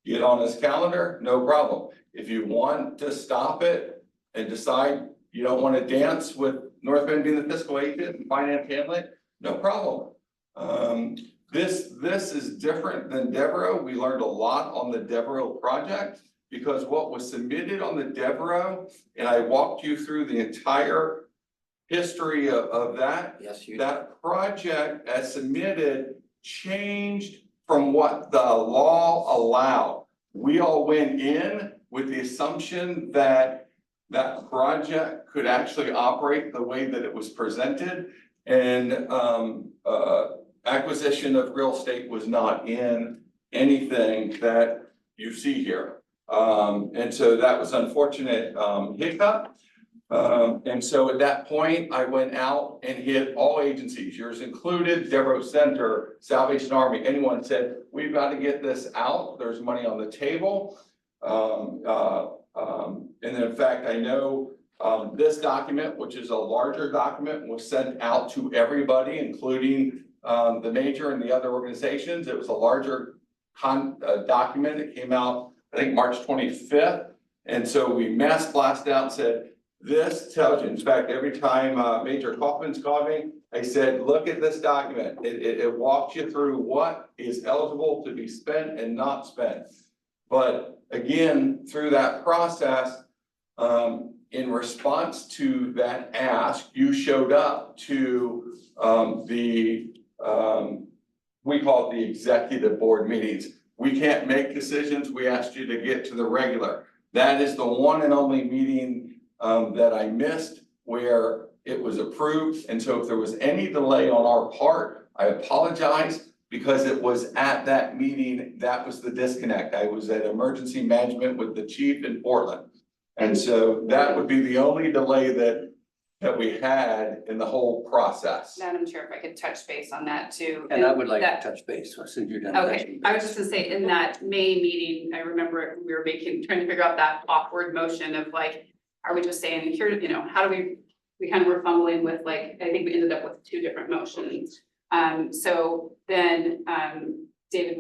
get on his calendar, no problem. If you want to stop it and decide you don't want to dance with North Bend being the fiscal agent and finance handling, no problem. This is different than Devereaux. We learned a lot on the Devereaux project because what was submitted on the Devereaux, and I walked you through the entire history of that. Yes, you. That project as submitted changed from what the law allowed. We all went in with the assumption that that project could actually operate the way that it was presented. And acquisition of real estate was not in anything that you see here. And so that was unfortunate hiccup. And so at that point, I went out and hit all agencies, yours included, Devereaux Center, Salvation Army, anyone said, we've got to get this out. There's money on the table. And then in fact, I know this document, which is a larger document, was sent out to everybody, including the major and the other organizations. It was a larger document. It came out, I think, March 25th. And so we mass blasted out and said, this tells you, in fact, every time Major Kaufman's called me, I said, look at this document. It walks you through what is eligible to be spent and not spent. But again, through that process, in response to that ask, you showed up to we call it the executive board meetings. We can't make decisions. We asked you to get to the regular. That is the one and only meeting that I missed where it was approved. And so if there was any delay on our part, I apologize because it was at that meeting, that was the disconnect. I was at emergency management with the chief in Portland. And so that would be the only delay that we had in the whole process. Madam Chair, if I could touch base on that too. And I would like that- to touch base as soon as you're done. Okay, touching I was base. just gonna say, in that May meeting, I remember we were trying to figure out that awkward motion of like, are we just saying, here, how do we we kind of were fumbling with like, I think we ended up with two different motions. So then, David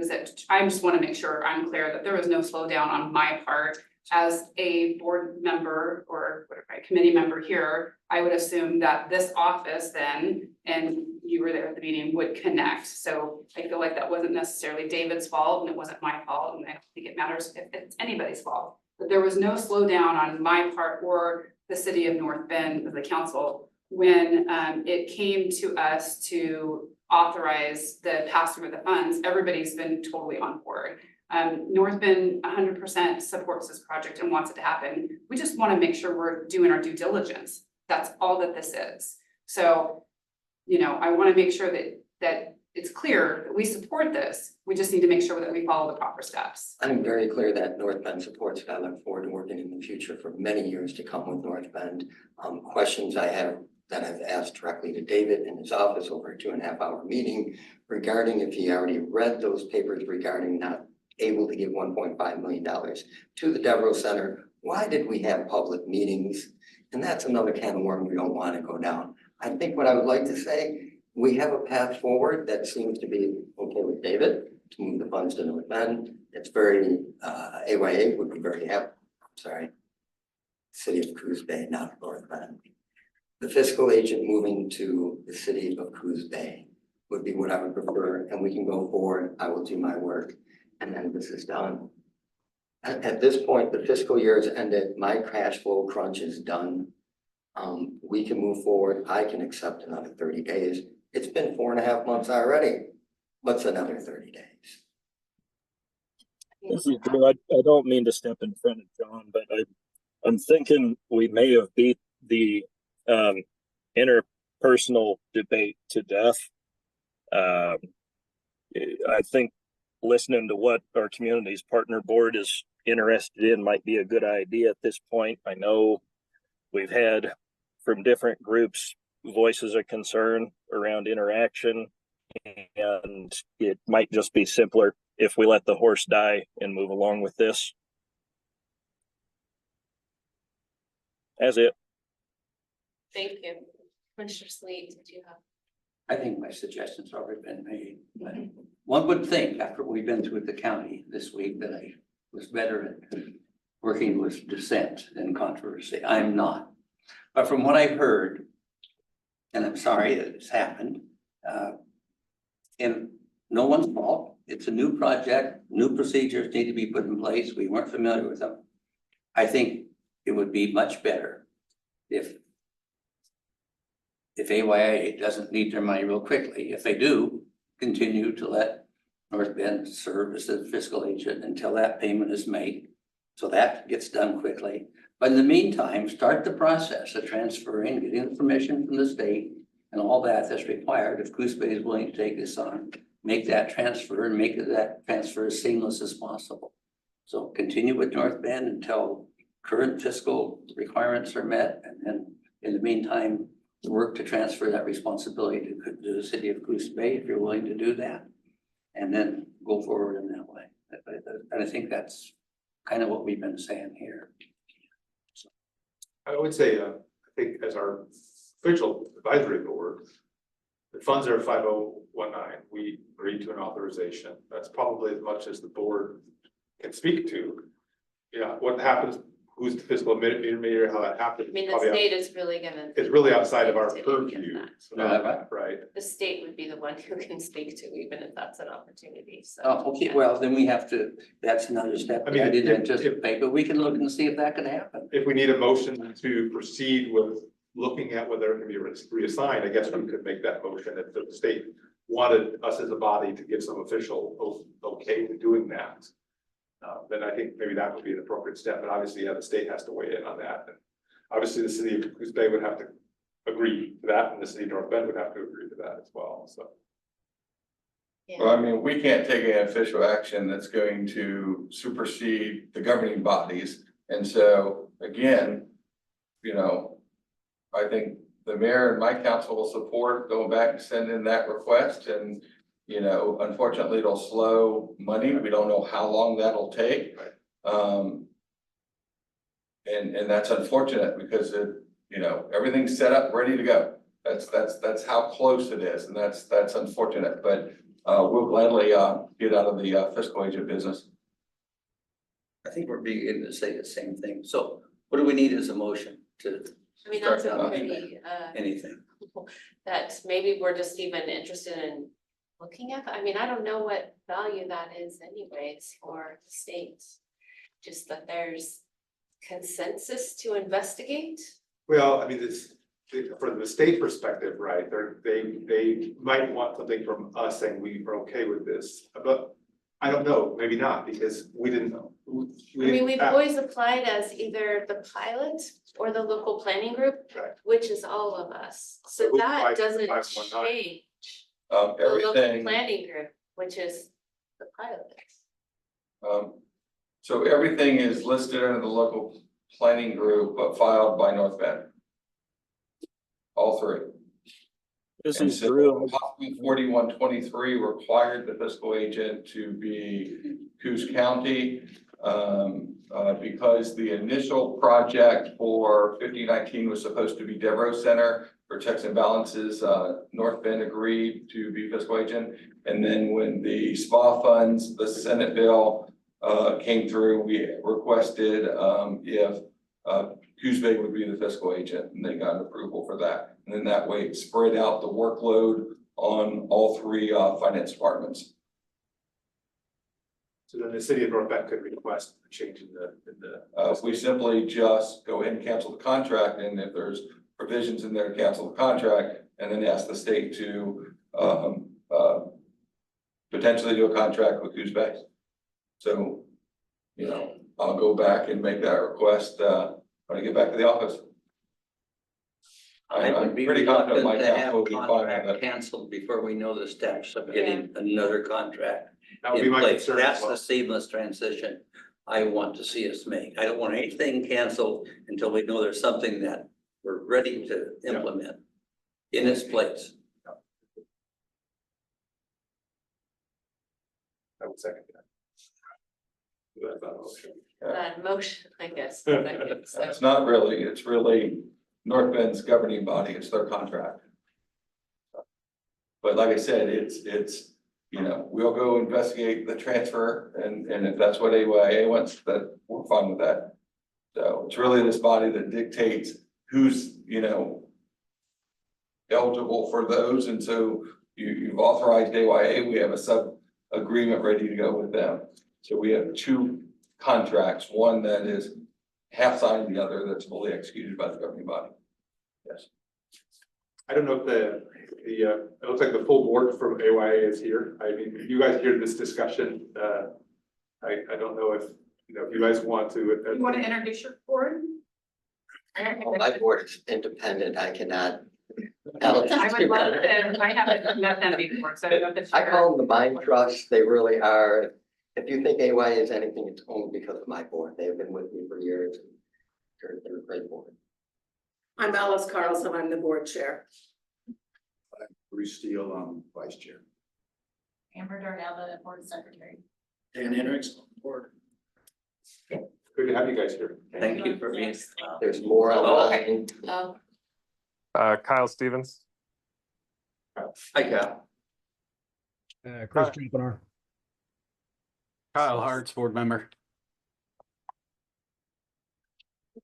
I just want to make sure I'm clear that there was no slowdown on my part. As a board member or whatever, a committee member here, I would assume that this office then, and you were there at the meeting, would connect. So I feel like that wasn't necessarily David's fault and it wasn't my fault, and I don't think it matters if it's anybody's fault. But there was no slowdown on my part or the city of North Bend, the council, when it came to us to authorize the pass-through of the funds. Everybody's been totally on board. North Bend 100% supports this project and wants it to happen. We just want to make sure we're doing our due diligence. That's all that this is. So, you know, I want to make sure that it's clear that we support this. We just need to make sure that we follow the proper steps. I'm very clear that North Bend supports it. I look forward to working in the future for many years to come with North Bend. Questions I have that I've asked directly to David in his office over a 2.5-hour meeting regarding if he already read those papers regarding not able to give $1.5 million to the Devereaux Center. Why did we have public meetings? And that's another can of worms we don't want to go down. I think what I would like to say, we have a path forward that seems to be okay with David to move the funds to North Bend. It's very, AYA would be very happy. Sorry, City of Coos Bay, not North Bend. The fiscal agent moving to the City of Coos Bay would be what I would prefer, and we can go forward. I will do my work. And then this is done. At this point, the fiscal year has ended. My cash flow crunch is done. We can move forward. I can accept another 30 days. It's been 4.5 months already. What's another 30 days? This is Drew. I don't mean to step in front of John, but I'm thinking we may have beat the interpersonal debate to death. I think listening to what our community's partner board is interested in might be a good idea at this point. I know we've had from different groups voices of concern around interaction, and it might just be simpler if we let the horse die and move along with this. That's it. Thank you. Commissioner Sleet, did you have? I think my suggestions already been made, but one would think after we've been through the county this week that I was better at working with dissent than controversy. I'm not. But from what I've heard, and I'm sorry that it's happened, and no one's fault. It's a new project, new procedures need to be put in place. We weren't familiar with them. I think it would be much better if AYA doesn't need their money real quickly. If they do, continue to let North Bend serve as the fiscal agent until that payment is made. So that gets done quickly. But in the meantime, start the process of transferring, getting the permission from the state and all that that's required. If Coos Bay is willing to take this on, make that transfer and make that transfer as seamless as possible. So continue with North Bend until current fiscal requirements are met. And then in the meantime, work to transfer that responsibility to the City of Coos Bay if you're willing to do that. And then go forward in that way. And I think that's kind of what we've been saying here. So. I would say, I think as our official advisory board, the funds are 5019. We agreed to an authorization. That's probably as much as the board can speak to. Yeah, what happens, who's the fiscal intermediary, how that happens. I mean, the probably state is really gonna. It's really outside of our to purview, that. right? The state would be the one who can speak to, even if that's an opportunity, so. Oh, okay, yeah. well, then we have to, that's another step I I mean, didn't if- anticipate, but we can look and see if that could happen. If we need a motion to proceed with looking at whether it can be reassigned, I guess we could make that motion if the state wanted us as a body to give some official okay to doing that. Then I think maybe that would be an appropriate step, but obviously, yeah, the state has to weigh in on that. And obviously, the City of Coos Bay would have to agree to that, and the City of North Bend would have to agree to that as well, so. Well, I mean, we can't take any official action that's going to supersede the governing bodies. And so, again, you know, I think the mayor and my council will support going back and sending that request. And, you know, unfortunately, it'll slow money. We don't know how long that'll take. And that's unfortunate because it, you know, everything's set up, ready to go. That's how close it is, and that's unfortunate, but we'll gladly get out of the fiscal agent business. I think we're beginning to say the same thing. So what do we need as a motion to I mean, start that's a down pretty, anything? that maybe we're just even interested in looking at, I mean, I don't know what value that is anyways for the state. Just that there's consensus to investigate. Well, I mean, this, from the state perspective, right, they might want something from us saying we are okay with this, but I don't know, maybe not, because we didn't know. I mean, we've always applied as either the pilot or the local planning group, Right. which is all of us. So Who that applied for doesn't 519? change the local Everything, planning group, which is the pilot. so everything is listed under the local planning group, but filed by North Bend. All three. Isn't Drew, HB 4123 required the fiscal agent to be Coos County. Because the initial project for 5019 was supposed to be Devereaux Center for checks and balances, North Bend agreed to be fiscal agent. And then when the SPA funds, the Senate bill came through, we requested if Coos Bay would be the fiscal agent, and they got approval for that. And then that way it spread out the workload on all three finance departments. So then the city of North Bend could request a change in the. We simply just go ahead and cancel the contract, and if there's provisions in there to cancel the contract, and then ask the state to potentially do a contract with Coos Bay. So, you know, I'll go back and make that request when I get back to the office. I would I'm be pretty confident reluctant my to council have will a be fine contract with it. canceled before we know the steps of getting another contract That would be in my place. concern as That's well. the seamless transition I want to see us make. I don't want anything canceled until we know there's something that we're ready to implement in its place. I would second that. That's not an option. Motion, I guess. second, so. It's not really, it's really North Bend's governing body, it's their contract. But like I said, it's, you know, we'll go investigate the transfer, and if that's what AYA wants, that we're fine with that. So it's really this body that dictates who's, you know, eligible for those, and so you've authorized AYA, we have a sub-agreement ready to go with them. So we have two contracts, one that is half signed, the other that's fully executed by the governing body. Yes. I don't know if it looks like the full board from AYA is here. I mean, if you guys hear this discussion, I don't know if, you know, if you guys want to. You want to introduce your board? My board is independent, I cannot. I would love to, I haven't met them before, so I don't know if it's. I call them the mind trust, they really are. If you think AY is anything, it's only because of my board, they've been with me for years. They're a great board. I'm Alice Carlson, I'm the board chair. Bruce Steele, vice chair. Amber Darnell, the board secretary. Dan Hendricks, board. Good to have you guys here. Thank you for being. There's more online. Oh, Kyle Stevens. Hi, Cal. Chris Champanar. Kyle Hart's board member.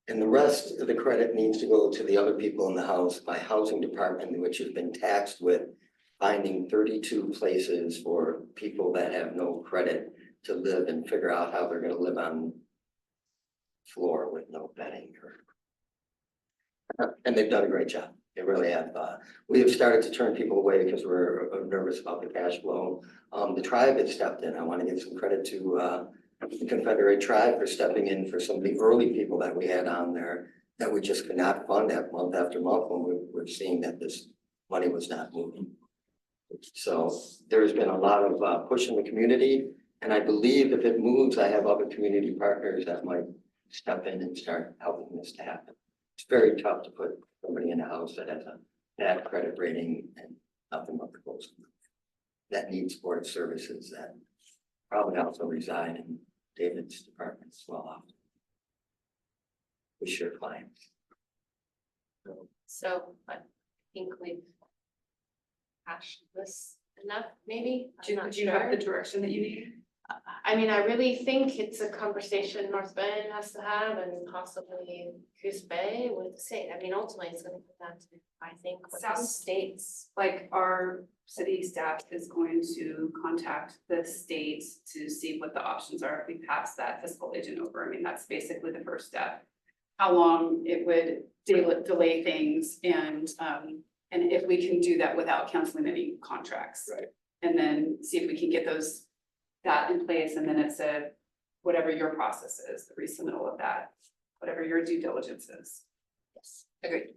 And the rest of the credit needs to go to the other people in the house, my housing department, which has been taxed with finding 32 places for people that have no credit to live and figure out how they're gonna live on floor with no bedding or. And they've done a great job. They really have. We have started to turn people away because we're nervous about the cash flow. The tribe has stepped in. I want to give some credit to the Confederate Tribe for stepping in for some of the early people that we had on there that we just could not fund that month after month when we're seeing that this money was not moving. So there's been a lot of push in the community, and I believe if it moves, I have other community partners that might step in and start helping this to happen. It's very tough to put somebody in a house that has a bad credit rating and nothing but the close. That needs supportive services that probably also reside in David's department as well. We share clients. So I think we've hashed this enough, maybe. I'm not Do you have sure. the direction that you need? I mean, I really think it's a conversation North Bend has to have and possibly Coos Bay with the state. I mean, ultimately, it's gonna come down to, I think, what the Sounds- states. Like our city staff is going to contact the state to see what the options are if we pass that fiscal agent over. I mean, that's basically the first step. How long it would delay things and if we can do that without canceling any contracts. Right. And then see if we can get that in place, and then it's whatever your process is, the resubmittal of that, whatever your due diligence is. Yes, agreed.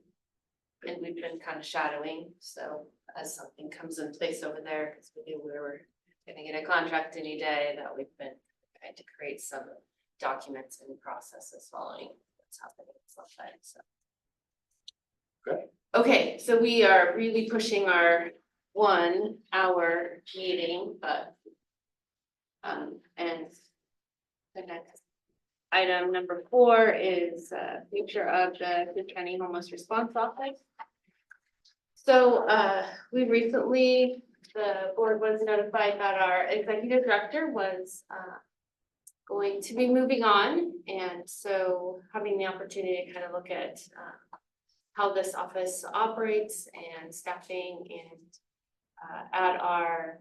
And we've been kind of shadowing, so as something comes in place over there, because we knew we were gonna get a contract any day, that we've been trying to create some documents and processes following what's happening in South Bend, so. Okay. Okay, so we are really pushing our 1 hour meeting, but and the next item number 4 is future of the County Homeless Response Office. So we recently, the board was notified that our executive director was going to be moving on, and so having the opportunity to kind of look at how this office operates and staffing, and at our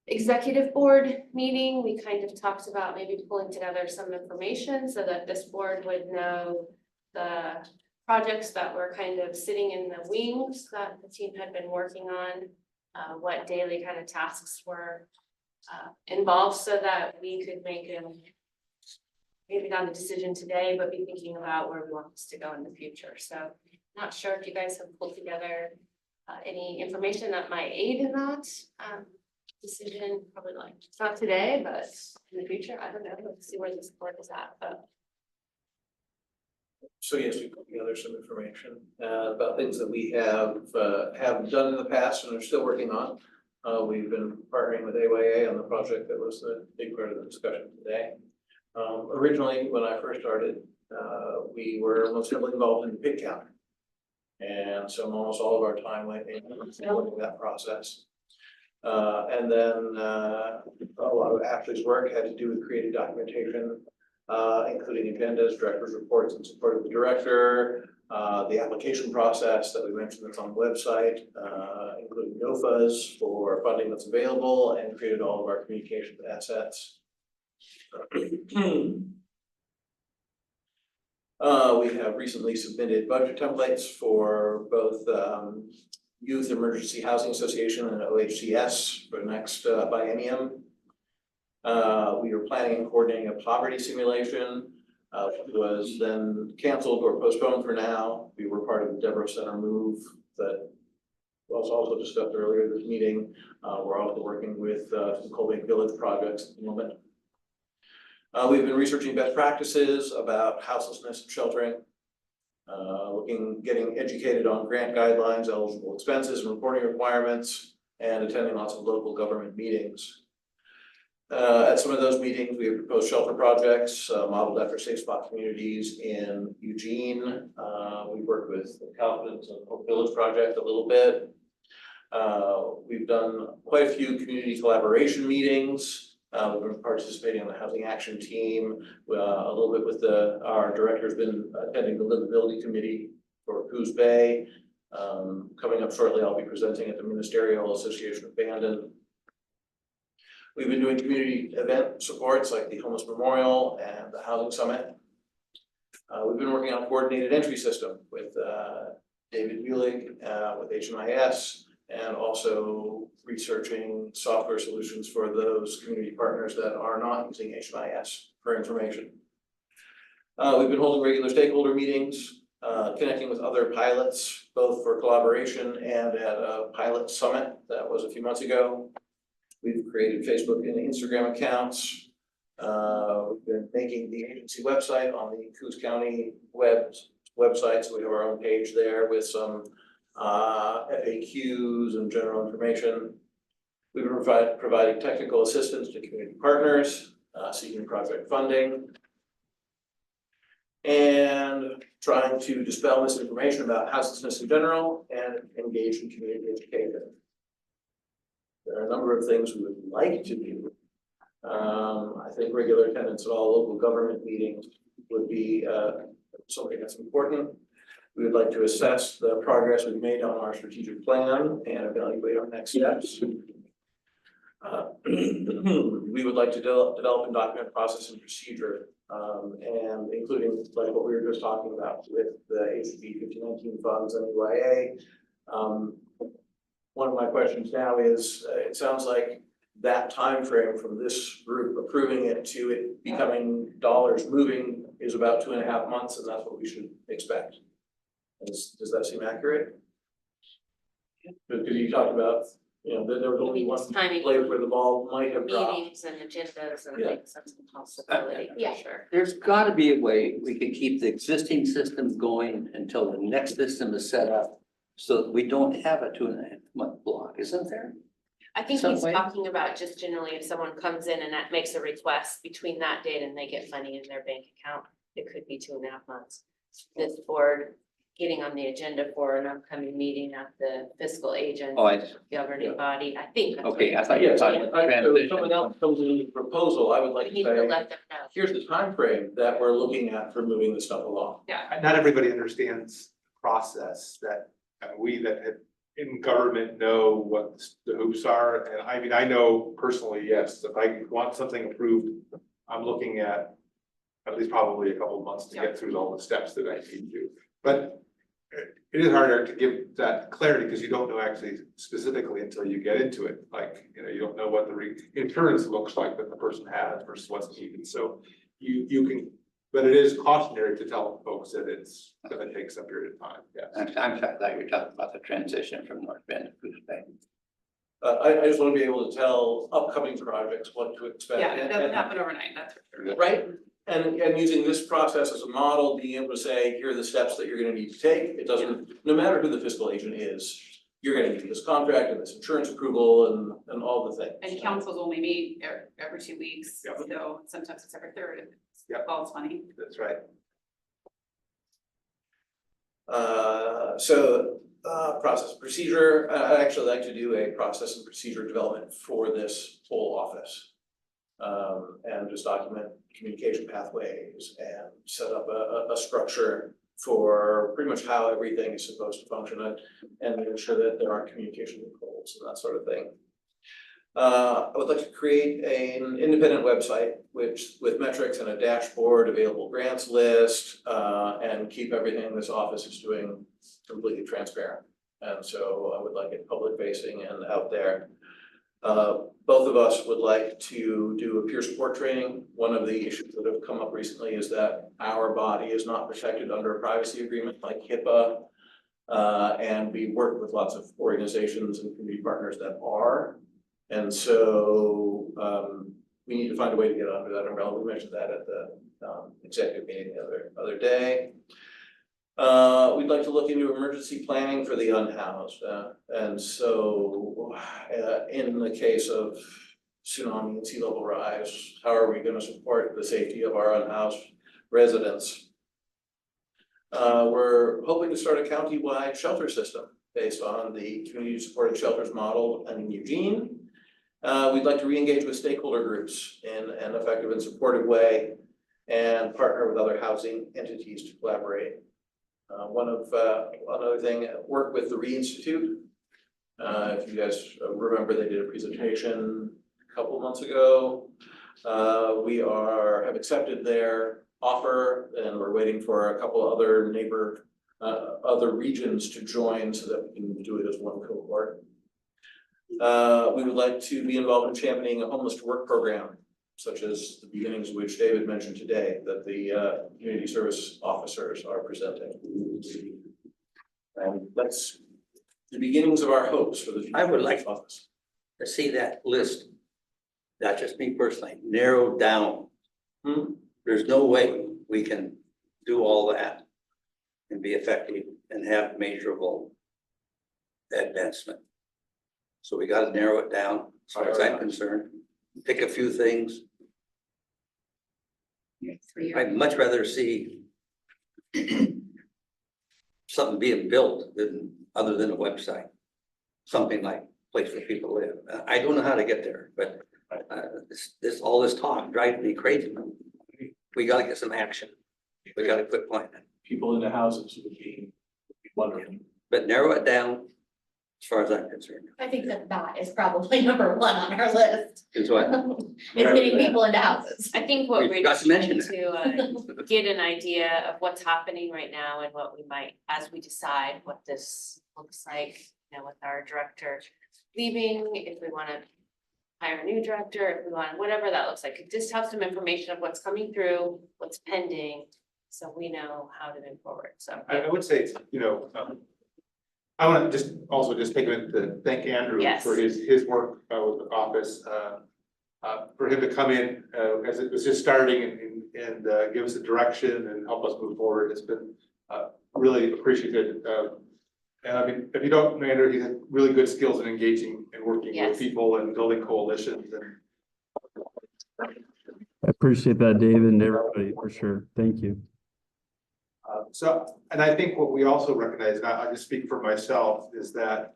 executive board meeting, we kind of talked about maybe pulling together some information so that this board would know the projects that were kind of sitting in the wings that the team had been working on, what daily kind of tasks were involved, so that we could make maybe not a decision today, but be thinking about where we want this to go in the future. So not sure if you guys have pulled together any information that might aid in that decision, probably like, it's not today, but in the future, I don't know, let's see where this board is at, but. So yes, we put together some information about things that we have done in the past and are still working on. We've been partnering with AYA on the project that was the big part of the discussion today. Originally, when I first started, we were most heavily involved in the pig count. And so almost all of our time went into that process. And then a lot of Ashley's work had to do with creating documentation, including agendas, director's reports in support of the director, the application process that we mentioned that's on the website, including NOFAs for funding that's available, and created all of our communication assets. We have recently submitted budget templates for both Youth Emergency Housing Association and OHCS for the next biennium. We are planning and coordinating a poverty simulation, which was then canceled or postponed for now. We were part of the Deborah Center move that was also discussed earlier this meeting. We're also working with some Colby Village projects at the moment. We've been researching best practices about houselessness and sheltering. Getting educated on grant guidelines, eligible expenses and reporting requirements, and attending lots of local government meetings. At some of those meetings, we have proposed shelter projects modeled after Safe Spot communities in Eugene. We worked with the Confidence and Hope Village project a little bit. We've done quite a few community collaboration meetings. We've been participating on the housing action team, a little bit with our director's been attending the livability committee for Coos Bay. Coming up shortly, I'll be presenting at the Ministerial Association of Bandon. We've been doing community event supports like the Homeless Memorial and the Housing Summit. We've been working on a coordinated entry system with David Muelig with HMIS, and also researching software solutions for those community partners that are not using HMIS for information. We've been holding regular stakeholder meetings, connecting with other pilots, both for collaboration and at a pilot summit that was a few months ago. We've created Facebook and Instagram accounts. We've been making the agency website on the Coos County website, so we have our own page there with some FAQs and general information. We've been providing technical assistance to community partners, seeking project funding. and trying to dispel misinformation about houselessness in general and engage in community education. There are a number of things we would like to do. I think regular attendance at all local government meetings would be something that's important. We would like to assess the progress we've made on our strategic plan and evaluate our next steps. We would like to develop and document process and procedure, and including like what we were just talking about with the HB 4123 funds and EYA. One of my questions now is, it sounds like that time frame from this group approving it to it becoming dollars moving is about 2.5 months, and that's what we should expect. Does that seem accurate? Because you talked about, you know, there was only one Timing. place where the ball might have dropped. Meetings and agendas and Yeah. things, that's a possibility, Yeah. for sure. There's gotta be a way we could keep the existing system going until the next system is set up. So that we don't have a 2.5 month block, isn't there? I think Some he's way. talking about just generally if someone comes in and that makes a request between that date and they get money in their bank account, it could be 2.5 months. This board getting on the agenda for an upcoming meeting at the fiscal agent Oh, I, governing body, I think. that's what okay, I he's thought you were saying. talking about So if someone transition. else comes in with a proposal, I would like We to need to say, let them know. here's the time frame that we're looking at for moving this stuff along. Not everybody understands the process that we that have in government know what the hoops are. And I mean, I know personally, yes, if I want something approved, I'm looking at least probably a couple of months to get through all the steps that I need to. But it is harder to give that clarity because you don't know actually specifically until you get into it. Like, you know, you don't know what the insurance looks like that the person has versus what's needed. So you can, but it is cautionary to tell folks that it's gonna take some period of time, yes. I'm sorry, I thought you were talking about the transition from North Bend to Coos Bay. I just want to be able to tell upcoming projects what to expect. Yeah, it doesn't happen overnight, that's for sure. Right? And using this process as a model, being able to say, here are the steps that you're gonna need to take. It doesn't, no matter who the fiscal agent is, you're gonna need this contract and this insurance approval and all the things. And councils only meet every 2 weeks, Yep. so sometimes it's every third, if Yep. it falls funny. That's right. Process and procedure, I'd actually like to do a process and procedure development for this whole office. And just document communication pathways and set up a structure for pretty much how everything is supposed to function and ensure that there aren't communication loopholes and that sort of thing. I would like to create an independent website with metrics and a dashboard, available grants list, and keep everything this office is doing completely transparent. And so I would like it public facing and out there. Both of us would like to do a peer support training. One of the issues that have come up recently is that our body is not protected under a privacy agreement like HIPAA. And we work with lots of organizations and community partners that are. And so we need to find a way to get under that umbrella. We mentioned that at the executive meeting the other day. We'd like to look into emergency planning for the unhoused. And so in the case of tsunami and sea level rise, how are we going to support the safety of our unhoused residents? We're hoping to start a county-wide shelter system based on the community supported shelters model in Eugene. We'd like to re-engage with stakeholder groups in an effective and supportive way and partner with other housing entities to collaborate. Another thing, work with the Re-Institute. If you guys remember, they did a presentation a couple months ago. We have accepted their offer and we're waiting for a couple other other regions to join so that we can do it as one cohort. We would like to be involved in championing a homeless to work program, such as the beginnings which David mentioned today, that the community service officers are presenting. And that's the beginnings of our hopes for the future. I would like of this office. to see that list, not just me personally, narrowed down. There's no way we can do all that and be effective and have measurable advancement. So we got to narrow it down as far as I'm concerned, pick a few things. I'd much rather see something being built than, other than a website. Something like place where people live. I don't know how to get there, but all this talk drives me crazy. We gotta get some action. We gotta quit planning, People in the houses would be wonderful. but narrow it down as far as I'm concerned. I think that is probably number one on our list. Is what? Is getting people into houses. I think what We we're forgot to mention to get an idea of what's happening right now and what we might, as we decide what this looks like, you know, with our director leaving, if we wanna hire a new director, if we want, whatever that looks like, just have some information of what's coming through, what's pending, so we know how to move forward, so. I would say, you know, I want to just take a minute to thank Andrew Yes. for his work with the office. For him to come in as it was just starting and give us a direction and help us move forward. It's been really appreciated. And I mean, if you don't know Andrew, he has really good skills in engaging and working Yes. with people and building coalitions and. I appreciate that, David, and everybody, for sure. Thank you. And I think what we also recognize, and I just speak for myself, is that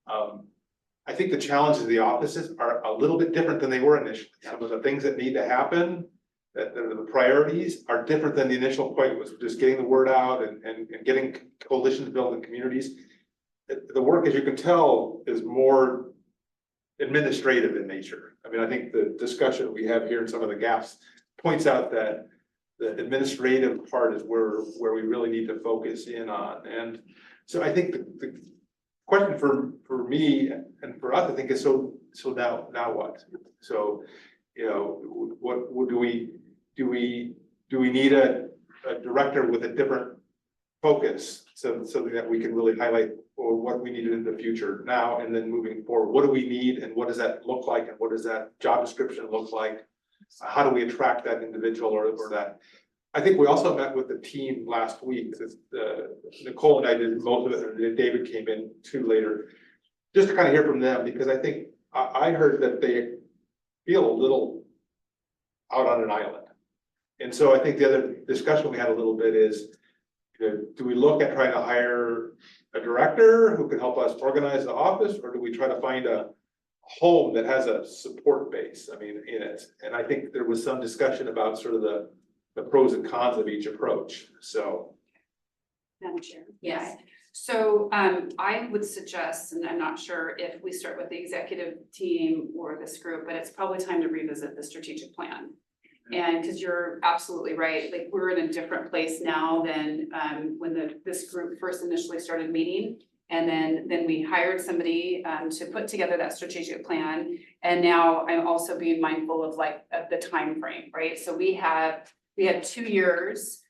I think the challenges of the offices are a little bit different than they were initially. Some of the things that need to happen, that the priorities are different than the initial point was just getting the word out and getting coalitions built in communities. The work, as you can tell, is more administrative in nature. I mean, I think the discussion we have here and some of the gaps points out that the administrative part is where we really need to focus in on. And so I think the question for me and for us, I think is so now what? So, you know, what do we need a director with a different focus, so that we can really highlight or what we need in the future now and then moving forward? What do we need and what does that look like and what does that job description look like? How do we attract that individual or that? I think we also met with the team last week. Nicole and I did most of it, and David came in too later, just to kind of hear from them, because I think I heard that they feel a little out on an island. And so I think the other discussion we had a little bit is, you know, do we look at trying to hire a director who can help us organize the office, or do we try to find a home that has a support base, I mean, in it? And I think there was some discussion about sort of the pros and cons of each approach, so. Madam Chair. Yes. So I would suggest, and I'm not sure if we start with the executive team or this group, but it's probably time to revisit the strategic plan. And because you're absolutely right, like we're in a different place now than when this group first initially started meeting. And then we hired somebody to put together that strategic plan. And now I'm also being mindful of the time frame, right? So we had 2 years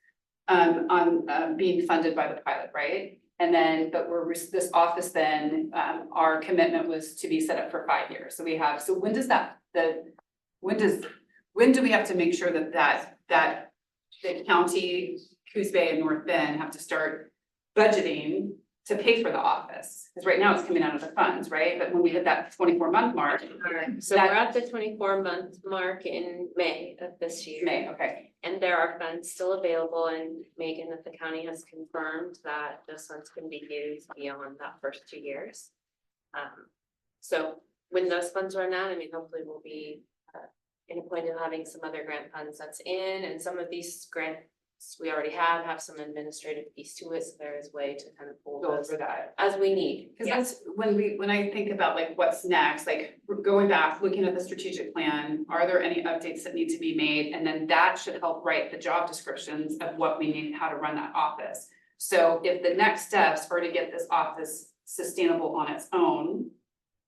on being funded by the pilot, right? And then, but this office then, our commitment was to be set up for 5 years. So when do we have to make sure that the county, Coos Bay and North Bend have to start budgeting to pay for the office? Because right now it's coming out of the funds, right? But when we hit that 24-month mark. So we're at the 24-month mark in May of this year. May, okay. And there are funds still available, and Megan at the county has confirmed that those funds can be used beyond that first 2 years. So when those funds run out, I mean, hopefully we'll be in a point of having some other grant funds that's in, and some of these grants we already have some administrative piece to it, so there is way to kind of pull Go those for that. as we need. Because that's when I think about like what's next, like we're going back, looking at the strategic plan, are there any updates that need to be made? And then that should help write the job descriptions of what we need, how to run that office. So if the next steps are to get this office sustainable on its own,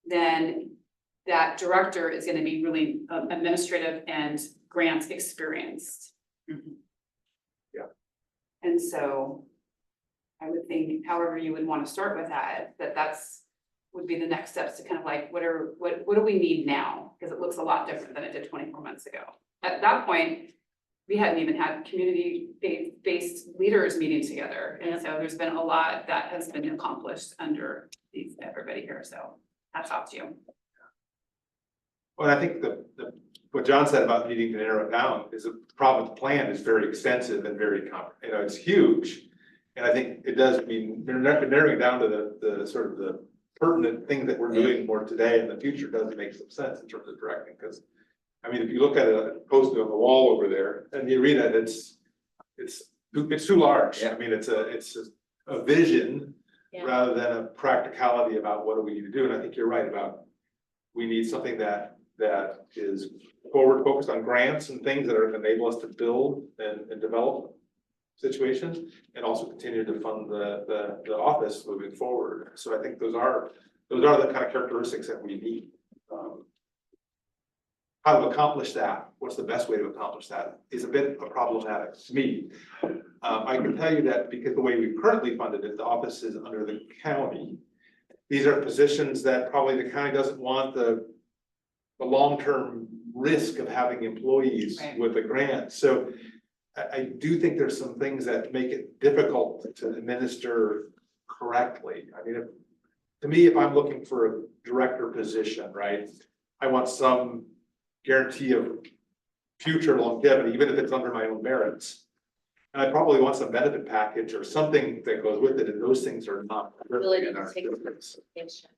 then that director is going to be really administrative and grants experienced. Yeah. And so I would think however you would want to start with that's would be the next steps to kind of like, what do we need now? Because it looks a lot different than it did 24 months ago. At that point, we hadn't even had community-based leaders meeting together. And so there's been a lot that has been accomplished under everybody here. So hats off to you. Well, I think the what John said about needing to narrow it down is the problem with the plan is very extensive and very, it's huge. And I think it does mean, narrowing down to the sort of the pertinent thing that we're doing more today in the future does make some sense in terms of directing, because I mean, if you look at a posted on the wall over there and you read it, it's too large. I mean, it's a vision Yeah. rather than a practicality about what do we need to do. And I think you're right about, we need something that is forward focused on grants and things that are gonna enable us to build and develop situations and also continue to fund the office moving forward. So I think those are the kind of characteristics that we need. How to accomplish that, what's the best way to accomplish that is a bit problematic to me. I can tell you that because the way we currently funded it, the office is under the county. These are positions that probably the county doesn't want the long-term risk of having employees Right. with a grant. So I do think there's some things that make it difficult to administer correctly. I mean, to me, if I'm looking for a director position, right, I want some guarantee of future longevity, even if it's under my own merits. And I probably want some benefit package or something that goes with it, and those things are not. Ability in to our take business. vacation.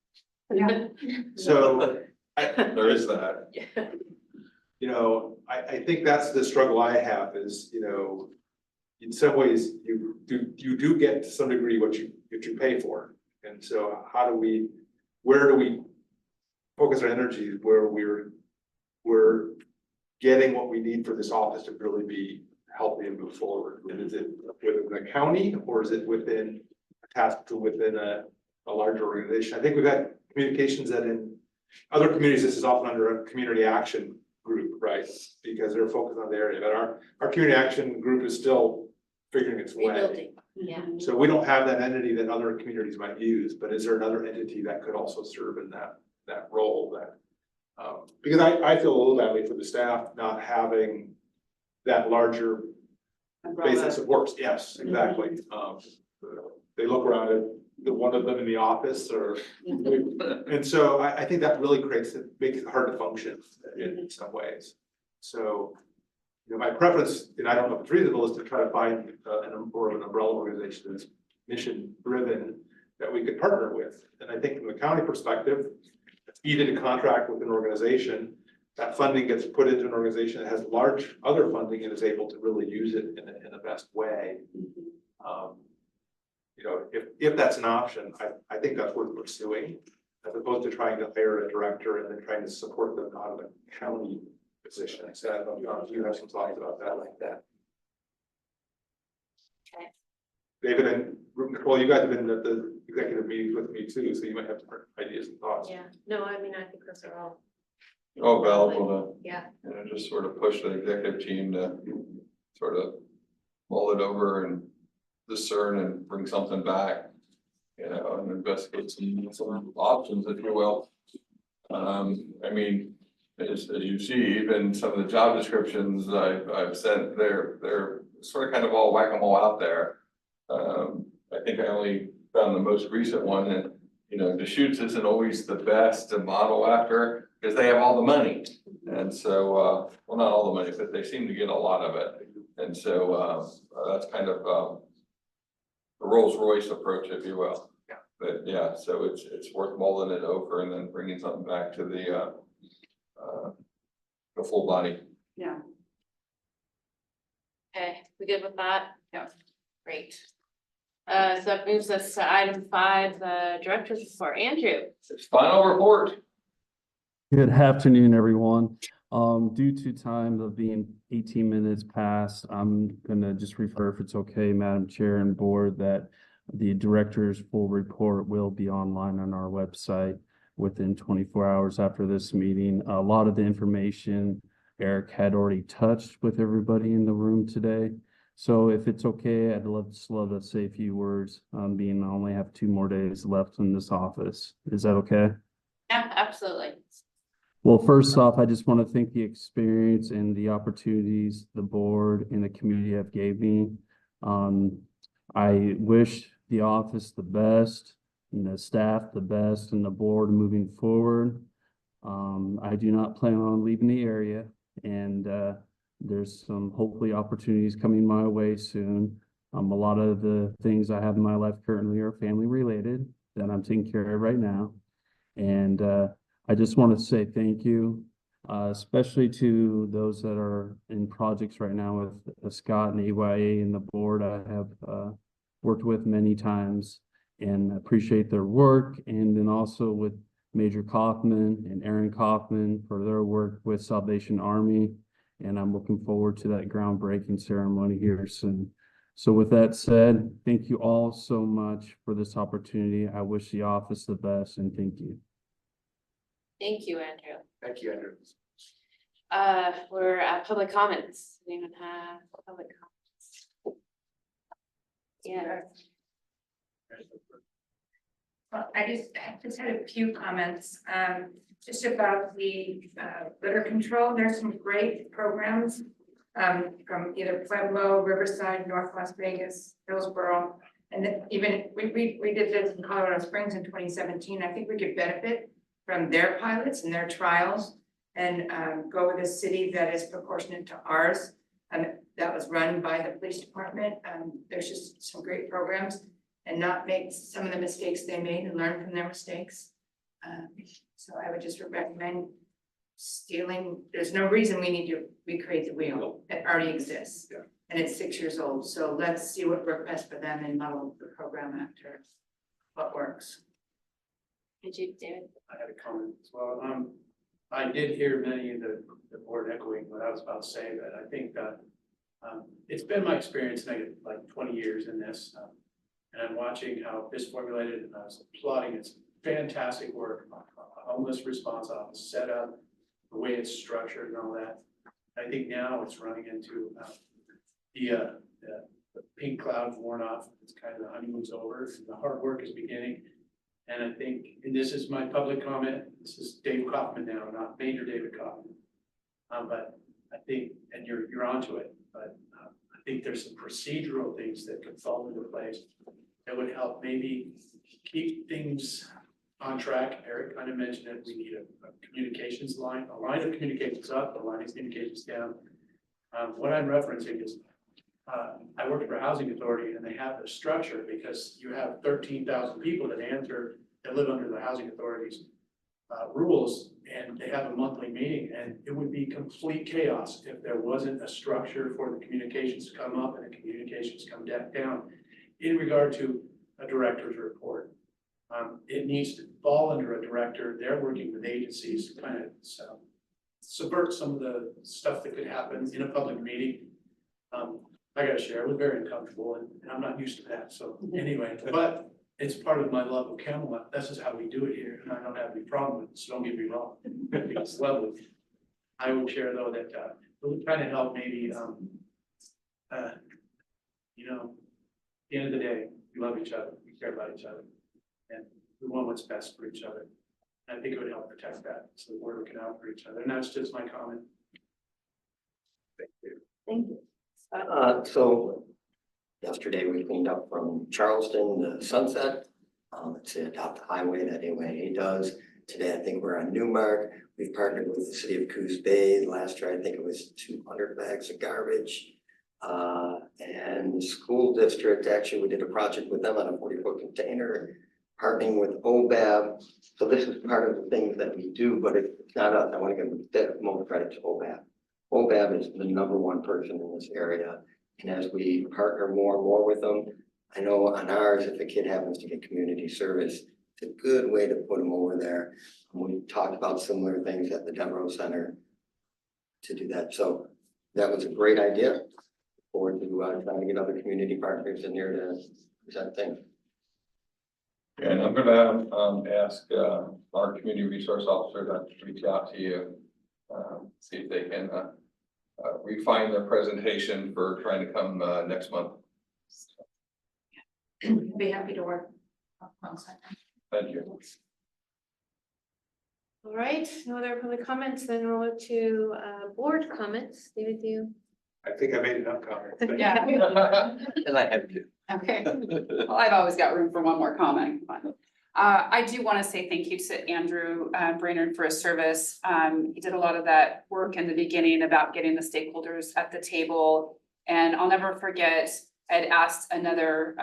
So, There is that. you know, I think that's the struggle I have is, you know, in some ways, you do get to some degree what you pay for. And so where do we focus our energy where we're getting what we need for this office to really be healthy and move forward? And is it within the county or is it attached to within a larger organization? I think we've had communications that in other communities, this is often under a community action group, right? Because they're focused on the area, but our community action group is still figuring its way. Rebuilding, yeah. So we don't have that entity that other communities might use, but is there another entity that could also serve in that role that? Because I feel a little badly for the staff not having that larger basic supports. Yes, exactly. They look around at the one of them in the office or, and so I think that really makes it hard to function in some ways. So, you know, my preference, and I don't know if it's reasonable, is to try to find more of an umbrella organization that's mission driven that we could partner with. And I think from the county perspective, it's easy to contract with an organization. That funding gets put into an organization that has large other funding and is able to really use it in the best way. You know, if that's an option, I think that's worth pursuing, as opposed to trying to hire a director and then trying to support them out of the county position. So I don't know, John, do you have some thoughts about that like that? Okay. David and Nicole, you guys have been at the executive meetings with me too, so you might have different ideas and thoughts. Yeah, no, I mean, I think those are all. Available Yeah. to, you know, just sort of push the executive team to sort of mull it over and discern and bring something back, you know, and investigate some options, if you will. I mean, as you see, even some of the job descriptions I've sent, they're sort of kind of all whack-a-mole out there. I think I only found the most recent one, and you know, Deschutes isn't always the best to model after because they have all the money. And so, well, not all the money, but they seem to get a lot of it. And so that's kind of the Rolls Royce approach, if you will. Yeah. But yeah, so it's worth mulling it over and then bringing something back to the full body. Yeah. Okay, we good with that? Yeah. Great. So that moves us to item 5, the director's report. Andrew. Final report. Good afternoon, everyone. Due to time of being 18 minutes past, I'm gonna just refer, if it's okay, Madam Chair and Board, that the director's full report will be online on our website within 24 hours after this meeting. A lot of the information Eric had already touched with everybody in the room today. So if it's okay, I'd love to say a few words, being I only have 2 more days left in this office. Is that okay? Yeah, absolutely. Well, first off, I just want to thank the experience and the opportunities the board and the community have gave me. I wish the office the best and the staff the best and the board moving forward. I do not plan on leaving the area. And there's some hopefully opportunities coming my way soon. A lot of the things I have in my life currently are family related that I'm taking care of right now. And I just want to say thank you, especially to those that are in projects right now with Scott and AYA and the board I have worked with many times, and appreciate their work. And then also with Major Kaufman and Aaron Kaufman for their work with Salvation Army. And I'm looking forward to that groundbreaking ceremony here soon. So with that said, thank you all so much for this opportunity. I wish the office the best, and thank you. Thank you, Andrew. Thank you, Andrew. We're at public comments. Do we even have public comments? Yeah. Well, I just had a few comments, just about the litter control. There's some great programs from either Pueblo, Riverside, North Las Vegas, Hillsborough. And then even we did this in Colorado Springs in 2017. I think we could benefit from their pilots and their trials and go with a city that is proportionate to ours. And that was run by the police department. There's just some great programs, and not make some of the mistakes they made and learn from their mistakes. So I would just recommend stealing. There's no reason we need to recreate the wheel. It already exists. Yeah. And it's 6 years old. So let's see what worked best for them and model the program after what works. Did you, David? I had a comment as well. I did hear many of the board echoing what I was about to say, but I think that it's been my experience like 20 years in this. And I'm watching how this formulated, and I was applauding its fantastic work, homeless response office set up, the way it's structured and all that. I think now it's running into the pink cloud worn off. It's kind of the honeymoon's over, and the hard work is beginning. And I think, and this is my public comment, this is Dave Kaufman now, not Major David Kaufman. But I think, and you're onto it, but I think there's some procedural things that could fall into place that would help maybe keep things on track. Eric kind of mentioned it. We need a communications line, a line of communications up, a line of communications down. What I'm referencing is I work for a housing authority, and they have the structure because you have 13,000 people that live under the housing authority's rules, and they have a monthly meeting, and it would be complete chaos if there wasn't a structure for the communications to come up and the communications come down. In regard to a director's report, it needs to fall under a director. They're working with agencies to kind of subvert some of the stuff that could happen in a public meeting. I gotta share, it was very uncomfortable, and I'm not used to that. So anyway, but it's part of my love of Camelot. This is how we do it here, and I don't have any problem with it, so don't get me wrong. It's lovely. I would share though that it would kind of help maybe, you know, at the end of the day, we love each other, we care about each other, and we want what's best for each other. And I think it would help protect that, so we're looking out for each other, and that's just my comment. Thank you. Thank you. So yesterday we cleaned up from Charleston to Sunset. It's the adopt highway that AYA does. Today, I think we're on Newmark. We've partnered with the city of Coos Bay. Last year, I think it was 200 bags of garbage. And the school district, actually, we did a project with them on a 40-foot container, partnering with OBAB. So this is part of the things that we do, but it's not us. I want to give more credit to OBAB. OBAB is the #1 person in this area. And as we partner more and more with them, I know on ours, if a kid happens to get community service, it's a good way to put them over there. We talked about similar things at the Devereaux Center to do that. So that was a great idea. Forward to trying to get other community partners in here to present things. And I'm gonna ask our community resource officer to reach out to you, see if they can refine their presentation for trying to come next month. I'd be happy to work alongside them. Thank you. All right, no other public comments, then we'll look to board comments. David, do you? I think I made enough comments. Thank you. Yeah. And I have to. Okay. Well, I've always got room for one more comment. Come on. I do want to say thank you to Andrew Brainerd for his service. He did a lot of that work in the beginning about getting the stakeholders at the table. And I'll never forget, I'd asked another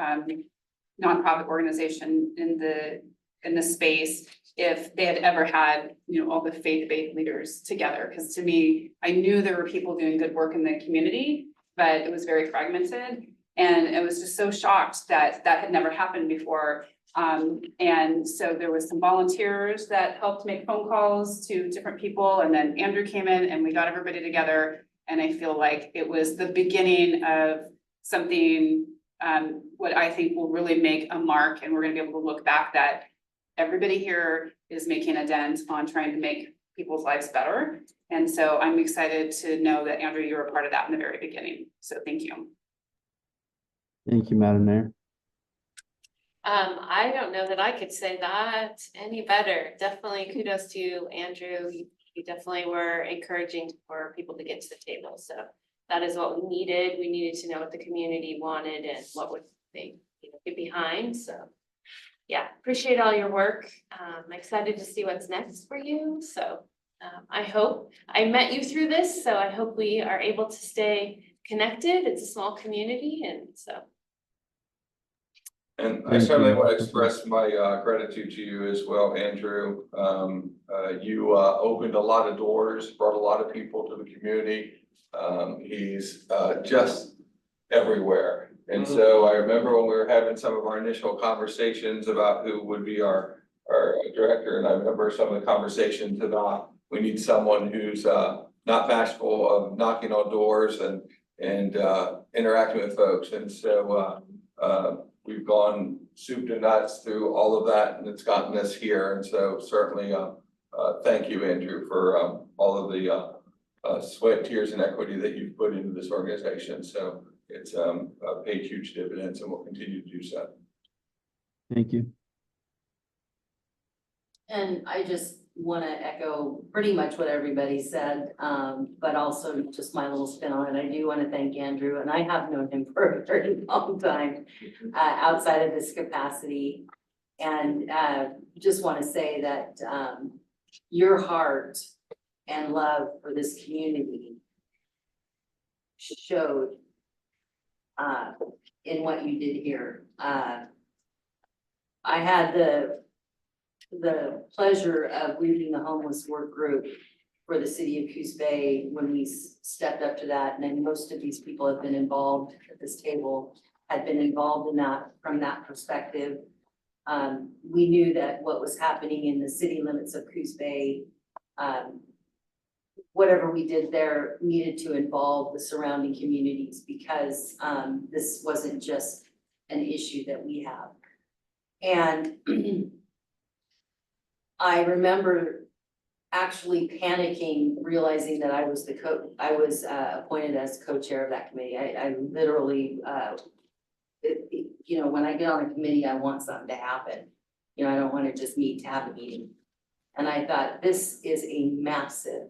nonprofit organization in the space if they had ever had, all the faith-based leaders together. Because to me, I knew there were people doing good work in the community, but it was very fragmented. And I was just so shocked that that had never happened before. And so there was some volunteers that helped make phone calls to different people, and then Andrew came in and we got everybody together. And I feel like it was the beginning of something, what I think will really make a mark, and we're gonna be able to look back that everybody here is making a dent on trying to make people's lives better. And so I'm excited to know that, Andrew, you were a part of that in the very beginning. So thank you. Thank you, Madam Mayor. I don't know that I could say that any better. Definitely kudos to you, Andrew. You definitely were encouraging for people to get to the table. So that is what we needed. We needed to know what the community wanted and what would they, get behind. So yeah, appreciate all your work. I'm excited to see what's next for you. So I hope I met you through this. So I hope we are able to stay connected. It's a small community, and so. And I Thank certainly you. want to express my gratitude to you as well, Andrew. You opened a lot of doors, brought a lot of people to the community. He's just everywhere. And so I remember when we were having some of our initial conversations about who would be our director, and I remember some of the conversations about we need someone who's not bashful of knocking on doors and interacting with folks. And so we've gone soup to nuts through all of that, and it's gotten us here. And so certainly, thank you, Andrew, for all of the sweat, tears, and equity that you've put into this organization. So it's paid huge dividends, and will continue to do so. Thank you. And I just want to echo pretty much what everybody said, but also just my little spin on it. I do want to thank Andrew, and I have known him for a very long time outside of this capacity. And just want to say that your heart and love for this community showed in what you did here. I had the pleasure of leading the homeless work group for the city of Coos Bay when we stepped up to that. And then most of these people have been involved at this table, had been involved in that from that perspective. We knew that what was happening in the city limits of Coos Bay, whatever we did there needed to involve the surrounding communities, because this wasn't just an issue that we have. And I remember actually panicking, realizing that I was appointed as co-chair of that committee. I literally, when I get on a committee, I want something to happen. I don't want to just meet to have a meeting. And I thought, this is a massive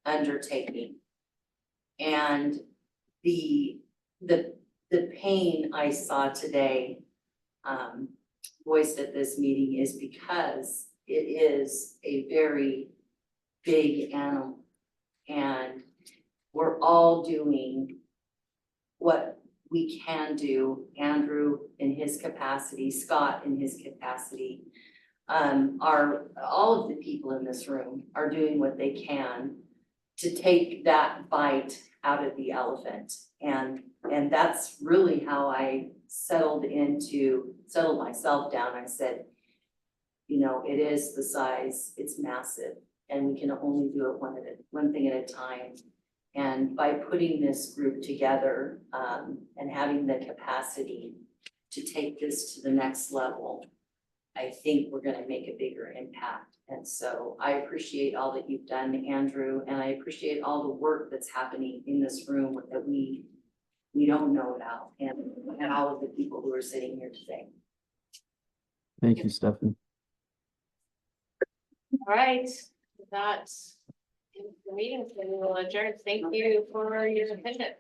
undertaking. And the pain I saw today voiced at this meeting is because it is a very big animal, and we're all doing what we can do. Andrew in his capacity, Scott in his capacity, all of the people in this room are doing what they can to take that bite out of the elephant. And that's really how I settled myself down. I said, it is the size, it's massive, and we can only do it one thing at a time. And by putting this group together and having the capacity to take this to the next level, I think we're gonna make a bigger impact. And so I appreciate all that you've done, Andrew, and I appreciate all the work that's happening in this room that we don't know about, and all of the people who are sitting here today. Thank you, Stephanie. All right, with that, the meeting will adjourn. Thank you for your attendance.